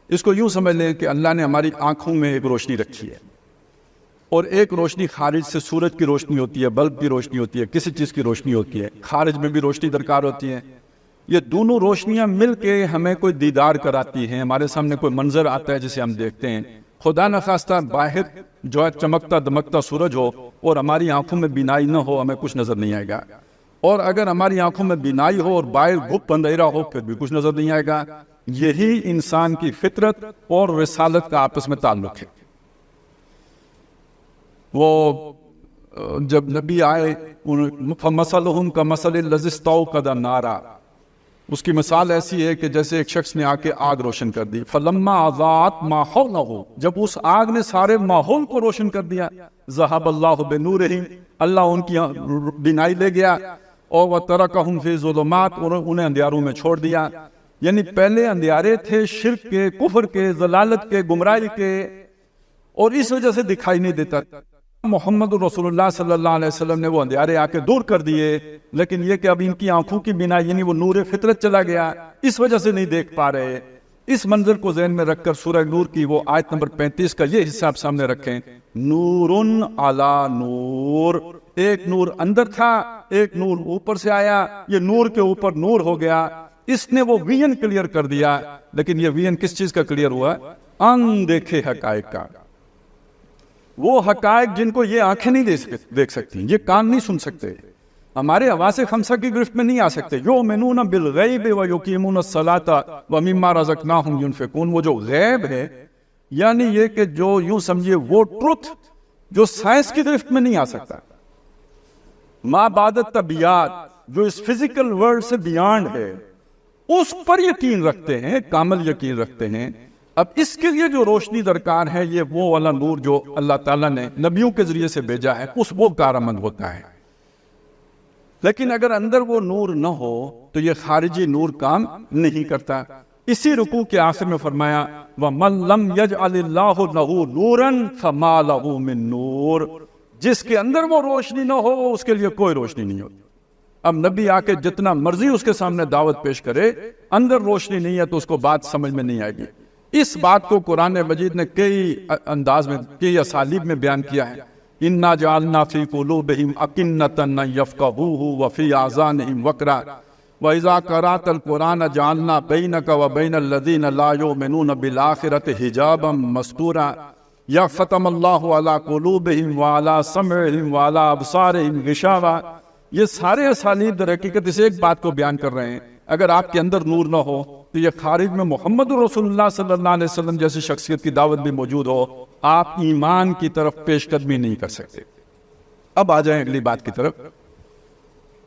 Speaker 2: اس کو یوں سمجھ لیں کہ اللہ نے ہماری آنکھوں میں ایک روشنی رکھی ہے، اور ایک روشنی خارج سے سورج کی روشنی ہوتی ہے، بلب کی روشنی ہوتی ہے، کسی چیز کی روشنی ہوتی ہے، خارج میں بھی روشنی درکار ہوتی ہے۔ یہ دونوں روشنیاں مل کے ہمیں کوئی دیدار کراتی ہیں، ہمارے سامنے کوئی منظر آتا ہے جسے ہم دیکھتے ہیں۔ خدا نخواستہ باہر جو ہے چمکتا دمکتا سورج ہو اور ہماری آنکھوں میں بینائی نہ ہو، ہمیں کچھ نظر نہیں آئے گا، اور اگر ہماری آنکھوں میں بینائی ہو اور باہر گھپ اندھیرا ہو پھر بھی کچھ نظر نہیں آئے گا۔ یہی انسان کی فطرت اور رسالت کا آپس میں تعلق ہے۔ وہ جب نبی آئے، فَمَثَلُهُمْ كَمَثَلِ الَّذِي اسْتَوْقَدَ نَارًا، اس کی مثال ایسی ہے کہ جیسے ایک شخص نے آ کے آگ روشن کر دی، فَلَمَّا أَضَاءَتْ مَا حَوْلَهُ، جب اس آگ نے سارے ماحول کو روشن کر دیا، ذَهَبَ اللَّهُ بِنُورِهِمْ، اللہ ان کی بینائی لے گیا، اور وَتَرَكَهُمْ فِي ظُلُمَاتٍ، اور انہیں اندھیاروں میں چھوڑ دیا۔ یعنی پہلے اندھیارے تھے شرک کے، کفر کے، ضلالت کے، گمراہی کے، اور اس وجہ سے دکھائی نہیں دیتا۔ محمد رسول صلی اللہ علیہ وسلم نے وہ اندھیارے آ کے دور کر دیے، لیکن یہ کہ اب ان کی آنکھوں کی بنا یعنی وہ نور فطرت چلا گیا، اس وجہ سے نہیں دیکھ پا رہے۔ اس منظر کو ذہن میں رکھ کر سورہ نور کی وہ آیت نمبر 35 کا یہ حصہ آپ سامنے رکھیں، نورن علی نور، ایک نور اندر تھا، ایک نور اوپر سے آیا، یہ نور کے اوپر نور ہو گیا۔ اس نے وہ ویژن کلیئر کر دیا، لیکن یہ ویژن کس چیز کا کلیئر ہوا؟ اندیکھے حقائق کا، وہ حقائق جن کو یہ آنکھیں نہیں دیکھ سکتی، یہ کان نہیں سن سکتے، ہمارے حواس خمسہ کی گرفت میں نہیں آ سکتے۔ یؤمنون بالغیب ویقیمون الصلاۃ ومما رزقناہم ینفقون، وہ جو غیب ہے یعنی یہ کہ جو یوں سمجھیے وہ ٹروتھ جو سائنس کی گرفت میں نہیں آ سکتا، ما بعد الطبیعت، جو اس فزیکل ورلڈ سے بیانڈ ہے، اس پر یقین رکھتے ہیں، کامل یقین رکھتے ہیں۔ اب اس کے لیے جو روشنی درکار ہے، یہ وہ والا نور جو اللہ تعالیٰ نے نبیوں کے ذریعے سے بھیجا ہے، اس وہ کارآمد ہوتا ہے۔ لیکن اگر اندر وہ نور نہ ہو تو یہ خارجی نور کام نہیں کرتا۔ اسی رکوع کے آخر میں فرمایا وَمَن لَّمْ يَجْعَلِ اللَّهُ لَهُ نُورًا فَمَا لَهُ مِن نُور، جس کے اندر وہ روشنی نہ ہو اس کے لیے کوئی روشنی نہیں ہوتی۔ اب نبی آ کے جتنا مرضی اس کے سامنے دعوت پیش کرے، اندر روشنی نہیں ہے تو اس کو بات سمجھ میں نہیں آئے گی۔ اس بات کو قرآن مجید نے کئی انداز میں، کئی اسالیب میں بیان کیا ہے۔ اِنَّا جَعَلْنَا فِي قُلُوبِهِمْ أَكِنَّةً أَن يَفْقَهُوهُ وَفِي آذَانِهِمْ وَقْرًا وَإِذَا قَرَأْتَ الْقُرْآنَ جَعَلْنَا بَيْنَكَ وَبَيْنَ الَّذِينَ لَا يُؤْمِنُونَ بِالْآخِرَةِ حِجَابًا مَسْتُورًا یا ختم اللہ علی قلوبہم وعلی سمعہم وعلی ابصارہم غشاوہ۔ یہ سارے اسالیب در حقیقت اس ایک بات کو بیان کر رہے ہیں، اگر آپ کے اندر نور نہ ہو تو یہ خارج میں محمد رسول اللہ صلی اللہ علیہ وسلم جیسی شخصیت کی دعوت بھی موجود ہو، آپ ایمان کی طرف پیش قدمی نہیں کر سکتے۔ اب آ جائیں اگلی بات کی طرف۔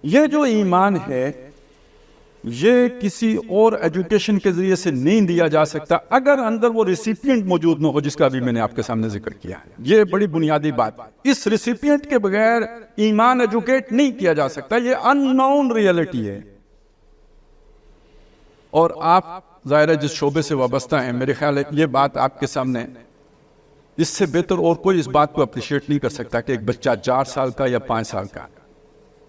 Speaker 2: یہ جو ایمان ہے یہ کسی اور ایجوکیشن کے ذریعے سے نہیں دیا جا سکتا اگر اندر وہ ریسیپینٹ موجود نہ ہو، جس کا بھی میں نے آپ کے سامنے ذکر کیا ہے۔ یہ بڑی بنیادی بات، اس ریسیپینٹ کے بغیر ایمان ایجوکیٹ نہیں کیا جا سکتا، یہ ان نون ریئلٹی ہے۔ اور آپ ظاہر ہے جس شعبے سے وابستہ ہیں، میرے خیال ہے یہ بات آپ کے سامنے، اس سے بہتر اور کوئی اس بات کو اپریشیٹ نہیں کر سکتا کہ ایک بچہ 4 سال کا یا 5 سال کا،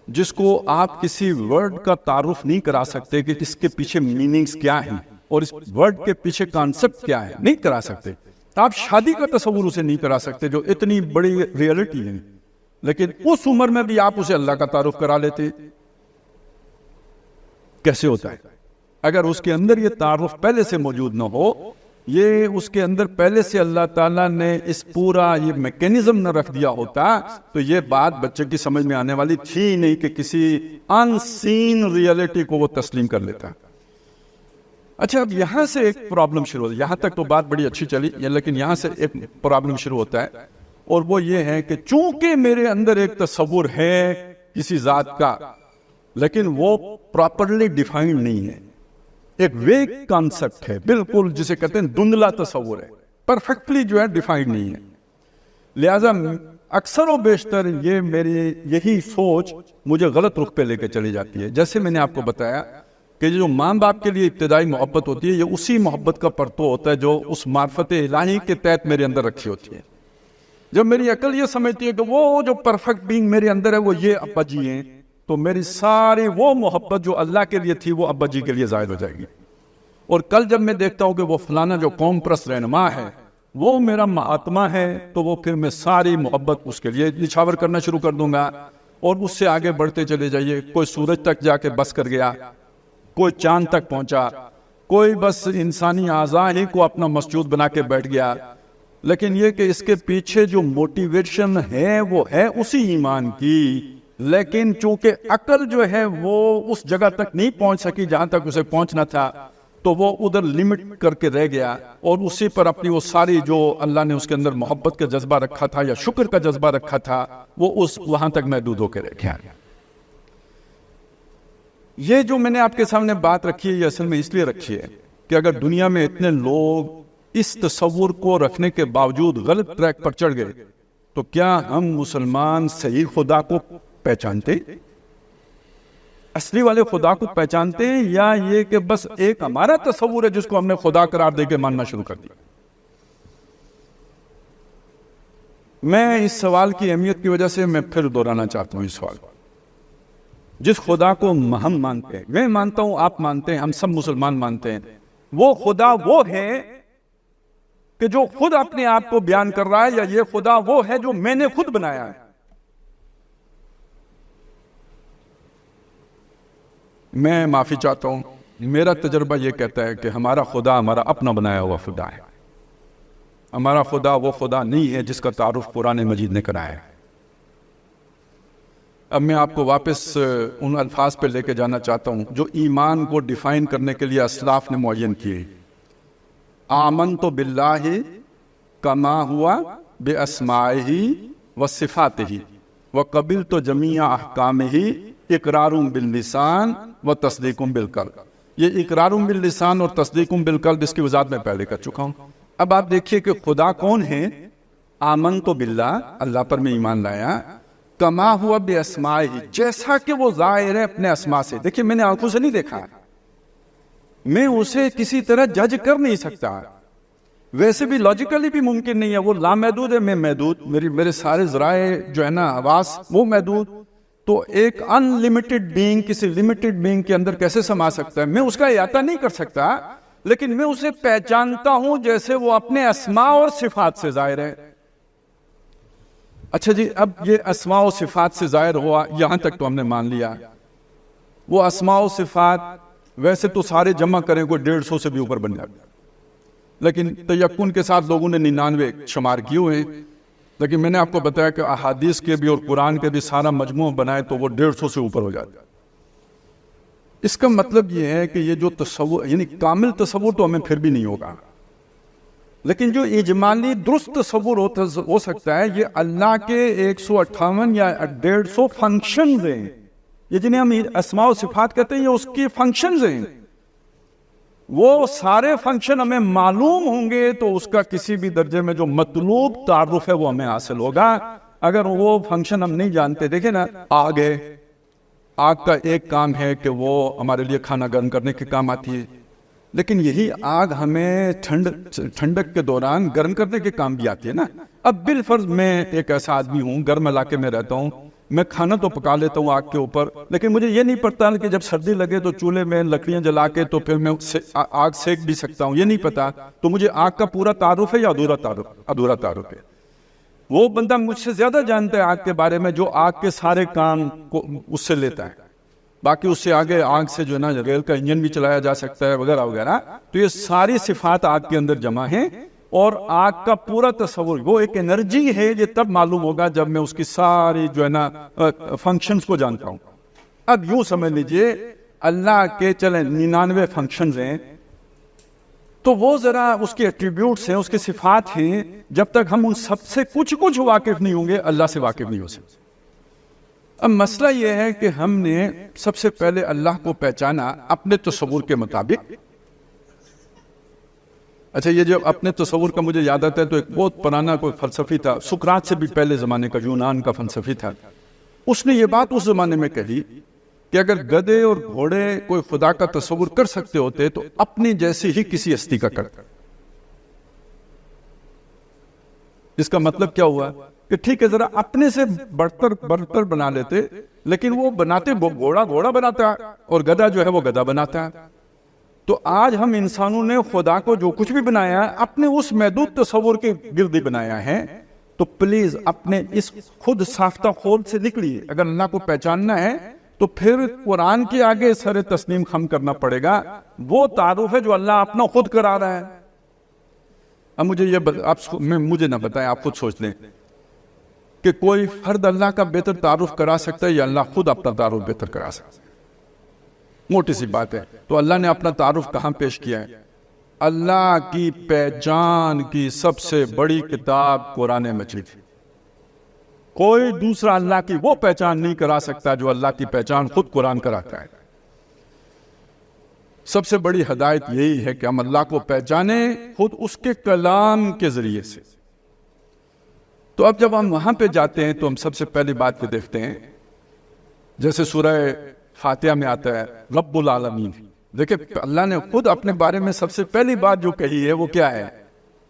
Speaker 2: جس کو آپ کسی ورڈ کا تعارف نہیں کرا سکتے کہ اس کے پیچھے میننگز کیا ہیں اور اس ورڈ کے پیچھے کانسیپٹ کیا ہے، نہیں کرا سکتے۔ آپ شادی کا تصور اسے نہیں کرا سکتے جو اتنی بڑی ریئلٹی ہے، لیکن اس عمر میں بھی آپ اسے اللہ کا تعارف کرا لیتے۔ کیسے ہوتا ہے؟ اگر اس کے اندر یہ تعارف پہلے سے موجود نہ ہو، یہ اس کے اندر پہلے سے اللہ تعالیٰ نے اس پورا یہ میکینزم نہ رکھ دیا ہوتا تو یہ بات بچے کی سمجھ میں آنے والی تھی نہیں کہ کسی ان سین ریئلٹی کو وہ تسلیم کر لیتا۔ اچھا، اب یہاں سے ایک پرابلم شروع ہوتا ہے۔ یہاں تک تو بات بڑی اچھی چلی، لیکن یہاں سے ایک پرابلم شروع ہوتا ہے، اور وہ یہ ہے کہ چونکہ میرے اندر ایک تصور ہے کسی ذات کا، لیکن وہ پراپرلی ڈیفائنڈ نہیں ہے، ایک ویگ کانسیپٹ ہے، بالکل جسے کہتے ہیں دھندلا تصور ہے، پرفیکٹلی جو ہے ڈیفائنڈ نہیں ہے۔ لہذا اکثر و بیشتر یہ میری یہی سوچ مجھے غلط رخ پہ لے کے چلی جاتی ہے۔ جیسے میں نے آپ کو بتایا کہ جو ماں باپ کے لیے ابتدائی محبت ہوتی ہے، یہ اسی محبت کا پرتو ہوتا ہے جو اس معرفت الہی کے تحت میرے اندر رکھی ہوتی ہے۔ جب میری عقل یہ سمجھتی ہے کہ وہ جو پرفیکٹ بینگ میرے اندر ہے وہ یہ ابا جی ہیں، تو میری ساری وہ محبت جو اللہ کے لیے تھی وہ ابا جی کے لیے ظاہر ہو جائے گی۔ اور کل جب میں دیکھتا ہوں کہ وہ فلانا جو قوم پرست رہنما ہے وہ میرا مہاتما ہے، تو وہ پھر میں ساری محبت اس کے لیے نچھاور کرنا شروع کر دوں گا، اور اس سے آگے بڑھتے چلے جائیے۔ کوئی سورج تک جا کے بس کر گیا، کوئی چاند تک پہنچا، کوئی بس انسانی اعضاء ہی کو اپنا مسجود بنا کے بیٹھ گیا، لیکن یہ کہ اس کے پیچھے جو موٹیویشن ہے وہ ہے اسی ایمان کی، لیکن چونکہ عقل جو ہے وہ اس جگہ تک نہیں پہنچ سکی جہاں تک اسے پہنچنا تھا، تو وہ ادھر لمٹ کر کے رہ گیا، اور اسی پر اپنی وہ ساری جو اللہ نے اس کے اندر محبت کا جذبہ رکھا تھا یا شکر کا جذبہ رکھا تھا وہ وہاں تک محدود ہو کے رہ گیا۔ یہ جو میں نے آپ کے سامنے بات رکھی ہے یہ اصل میں اس لیے رکھی ہے کہ اگر دنیا میں اتنے لوگ اس تصور کو رکھنے کے باوجود غلط ٹریک پر چڑھ گئے تو کیا ہم مسلمان صحیح خدا کو پہچانتے، اصلی والے خدا کو پہچانتے ہیں، یا یہ کہ بس ایک ہمارا تصور ہے جس کو ہم نے خدا قرار دے کے ماننا شروع کر دیا؟ میں اس سوال کی اہمیت کی وجہ سے میں پھر دہرانا چاہتا ہوں اس سوال کو. جس خدا کو ہم مانتے ہیں، میں مانتا ہوں، آپ مانتے ہیں، ہم سب مسلمان مانتے ہیں، وہ خدا وہ ہے کہ جو خود اپنے آپ کو بیان کر رہا ہے، یا یہ خدا وہ ہے جو میں نے خود بنایا ہے؟ میں معافی چاہتا ہوں، میرا تجربہ یہ کہتا ہے کہ ہمارا خدا ہمارا اپنا بنایا ہوا خدا ہے. ہمارا خدا وہ خدا نہیں ہے جس کا تعارف قرآن مجید نے کرایا ہے. اب میں آپ کو واپس ان الفاظ پہ لے کے جانا چاہتا ہوں جو ایمان کو ڈیفائن کرنے کے لیے اسلاف نے معین کیے. آمنت باللہ کما ہوا باسمائہ وصفاتہ وقبلت جمیع احکامہ اقرار باللسان و تصدیق بالقلب. یہ اقرار باللسان اور تصدیق بالقلب اس کی وضاحت میں پہلے کر چکا ہوں. اب آپ دیکھیے کہ خدا کون ہے. آمنت باللہ، اللہ پر میں ایمان لایا، کما ہوا باسمائہ، جیسا کہ وہ ظاہر ہے اپنے اسماء سے. دیکھیے میں نے آنکھوں سے نہیں دیکھا، میں اسے کسی طرح جج کر نہیں سکتا، ویسے بھی لاجیکلی بھی ممکن نہیں ہے. وہ لامحدود ہے، میں محدود، میرے سارے ذرائع جو ہے نا حواس وہ محدود. تو ایک ان لمیٹڈ بینگ کسی لمیٹڈ بینگ کے اندر کیسے سما سکتا ہے؟ میں اس کا احاطہ نہیں کر سکتا، لیکن میں اسے پہچانتا ہوں جیسے وہ اپنے اسماء اور صفات سے ظاہر ہے. اچھا جی، اب یہ اسماء و صفات سے ظاہر ہوا، یہاں تک تو ہم نے مان لیا. وہ اسماء و صفات ویسے تو سارے جمع کریں کوئی 150 سے بھی اوپر بن جاتے، لیکن تیقن کے ساتھ لوگوں نے 99 شمار کیے ہوئے ہیں. لیکن میں نے آپ کو بتایا کہ احادیث کے بھی اور قرآن کے بھی سارا مجموع بنائے تو وہ 150 سے اوپر ہو جاتا ہے. اس کا مطلب یہ ہے کہ یہ جو تصور، یعنی کامل تصور تو ہمیں پھر بھی نہیں ہوگا، لیکن جو اجمالی درست تصور ہو سکتا ہے، یہ اللہ کے 158 یا 150 فنکشنز ہیں. یہ جنہیں ہم اسماء و صفات کہتے ہیں، یہ اس کی فنکشنز ہیں. وہ سارے فنکشن ہمیں معلوم ہوں گے تو اس کا کسی بھی درجے میں جو مطلوب تعارف ہے وہ ہمیں حاصل ہوگا. اگر وہ فنکشن ہم نہیں جانتے، دیکھیں نا، آگ ہے، آگ کا ایک کام ہے کہ وہ ہمارے لیے کھانا گرم کرنے کے کام آتی ہے، لیکن یہی آگ ہمیں ٹھنڈک کے دوران گرم کرنے کے کام بھی آتی ہے نا. اب بالفرض میں ایک ایسا آدمی ہوں، گرم علاقے میں رہتا ہوں، میں کھانا تو پکا لیتا ہوں آگ کے اوپر، لیکن مجھے یہ نہیں پتا کہ جب سردی لگے تو چولہے میں لکڑیاں جلا کے تو پھر میں آگ سیک بھی سکتا ہوں، یہ نہیں پتا. تو مجھے آگ کا پورا تعارف ہے یا ادھورا تعارف ہے؟ وہ بندہ مجھ سے زیادہ جانتا ہے آگ کے بارے میں جو آگ کے سارے کام کو اس سے لیتا ہے. باقی اس سے آگے آگ سے جو ہے نا ریل کا انجن بھی چلایا جا سکتا ہے وغیرہ وغیرہ. تو یہ ساری صفات آگ کے اندر جمع ہیں، اور آگ کا پورا تصور وہ ایک انرجی ہے. یہ تب معلوم ہوگا جب میں اس کی ساری جو ہے نا فنکشنز کو جانتا ہوں. اب یوں سمجھ لیجئے اللہ کے چلیں 99 فنکشنز ہیں، تو وہ ذرا اس کے ایٹریبیوٹس ہیں، اس کے صفات ہیں. جب تک ہم ان سب سے کچھ واقف نہیں ہوں گے، اللہ سے واقف نہیں ہو سکتے. اب مسئلہ یہ ہے کہ ہم نے سب سے پہلے اللہ کو پہچانا اپنے تصور کے مطابق. اچھا، یہ جو اپنے تصور کا مجھے یاد آتا ہے تو ایک بہت پرانا کوئی فلسفی تھا، سقراط سے بھی پہلے زمانے کا، یونان کا فلسفی تھا. اس نے یہ بات اس زمانے میں کہی کہ اگر گدھے اور گھوڑے کوئی خدا کا تصور کر سکتے ہوتے تو اپنی جیسی ہی کسی ہستی کا کرتے. اس کا مطلب کیا ہوا کہ ٹھیک ہے ذرا اپنے سے برتر بنا لیتے، لیکن وہ بناتے گھوڑا بناتا اور گدھا جو ہے وہ گدھا بناتا. تو آج ہم انسانوں نے خدا کو جو کچھ بھی بنایا ہے اپنے اس محدود تصور کے گرد بنایا ہے. تو پلیز اپنے اس خود ساختہ خول سے نکلیے. اگر اللہ کو پہچاننا ہے تو پھر قرآن کے آگے سر تسلیم خم کرنا پڑے گا. وہ تعارف ہے جو اللہ اپنا خود کرا رہا ہے. اب مجھے یہ مجھے نہ بتائیں، آپ خود سوچ لیں کہ کوئی فرد اللہ کا بہتر تعارف کرا سکتا ہے یا اللہ خود اپنا تعارف بہتر کرا سکتا ہے؟ موٹی سی بات ہے. تو اللہ نے اپنا تعارف کہاں پیش کیا ہے؟ اللہ کی پہچان کی سب سے بڑی کتاب قرآن مجید. کوئی دوسرا اللہ کی وہ پہچان نہیں کرا سکتا جو اللہ کی پہچان خود قرآن کراتا ہے. سب سے بڑی ہدایت یہی ہے کہ ہم اللہ کو پہچانیں خود اس کے کلام کے ذریعے سے. تو اب جب ہم وہاں پہ جاتے ہیں تو ہم سب سے پہلی بات پہ دیکھتے ہیں، جیسے سورہ فاتحہ میں آتا ہے رب العالمین. دیکھیں اللہ نے خود اپنے بارے میں سب سے پہلی بات جو کہی ہے وہ کیا ہے؟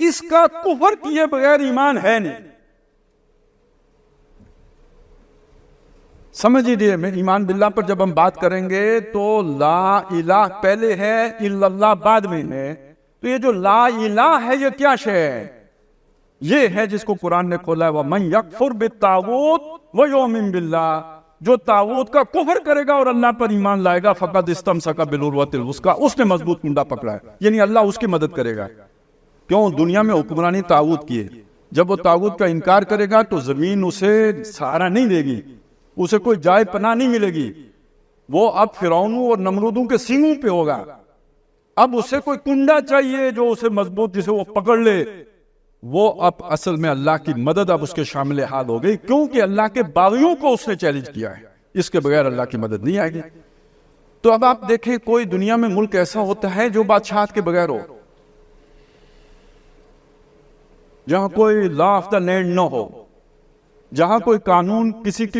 Speaker 2: اس کا کفر کیے بغیر ایمان ہے نہیں. سمجھ لیجیے، میں ایمان باللہ پر جب ہم بات کریں گے تو لا الہ پہلے ہے، الا اللہ بعد میں ہے. تو یہ جو لا الہ ہے یہ کیا شے ہے؟ یہ ہے جس کو قرآن نے کھولا ہے وَمَن يَكْفُرْ بِالطَّاغُوتِ وَيُؤْمِن بِاللَّهِ. جو طاغوت کا کفر کرے گا اور اللہ پر ایمان لائے گا فقد استمسک بالعروۃ الوثقی، اس نے مضبوط کنڈا پکڑا ہے، یعنی اللہ اس کی مدد کرے گا. کیوں؟ دنیا میں حکمرانی طاغوت کی ہے. جب وہ طاغوت کا انکار کرے گا تو زمین اسے سہارا نہیں دے گی، اسے کوئی جائے پناہ نہیں ملے گی. وہ اب فرعونوں اور نمرودوں کے سینگوں پہ ہوگا. اب اسے کوئی کنڈا چاہیے جو اسے مضبوط، جسے وہ پکڑ لے. وہ اب اصل میں اللہ کی مدد اب اس کے شامل حال ہو گئی، کیونکہ اللہ کے باغیوں کو اس نے چیلنج کیا ہے. اس کے بغیر اللہ کی مدد نہیں آئے گی. تو اب آپ دیکھیں کوئی دنیا میں ملک ایسا ہوتا ہے جو بادشاہت کے بغیر ہو، جہاں کوئی لا آف دا لینڈ نہ ہو، جہاں کوئی قانون کسی کی بھی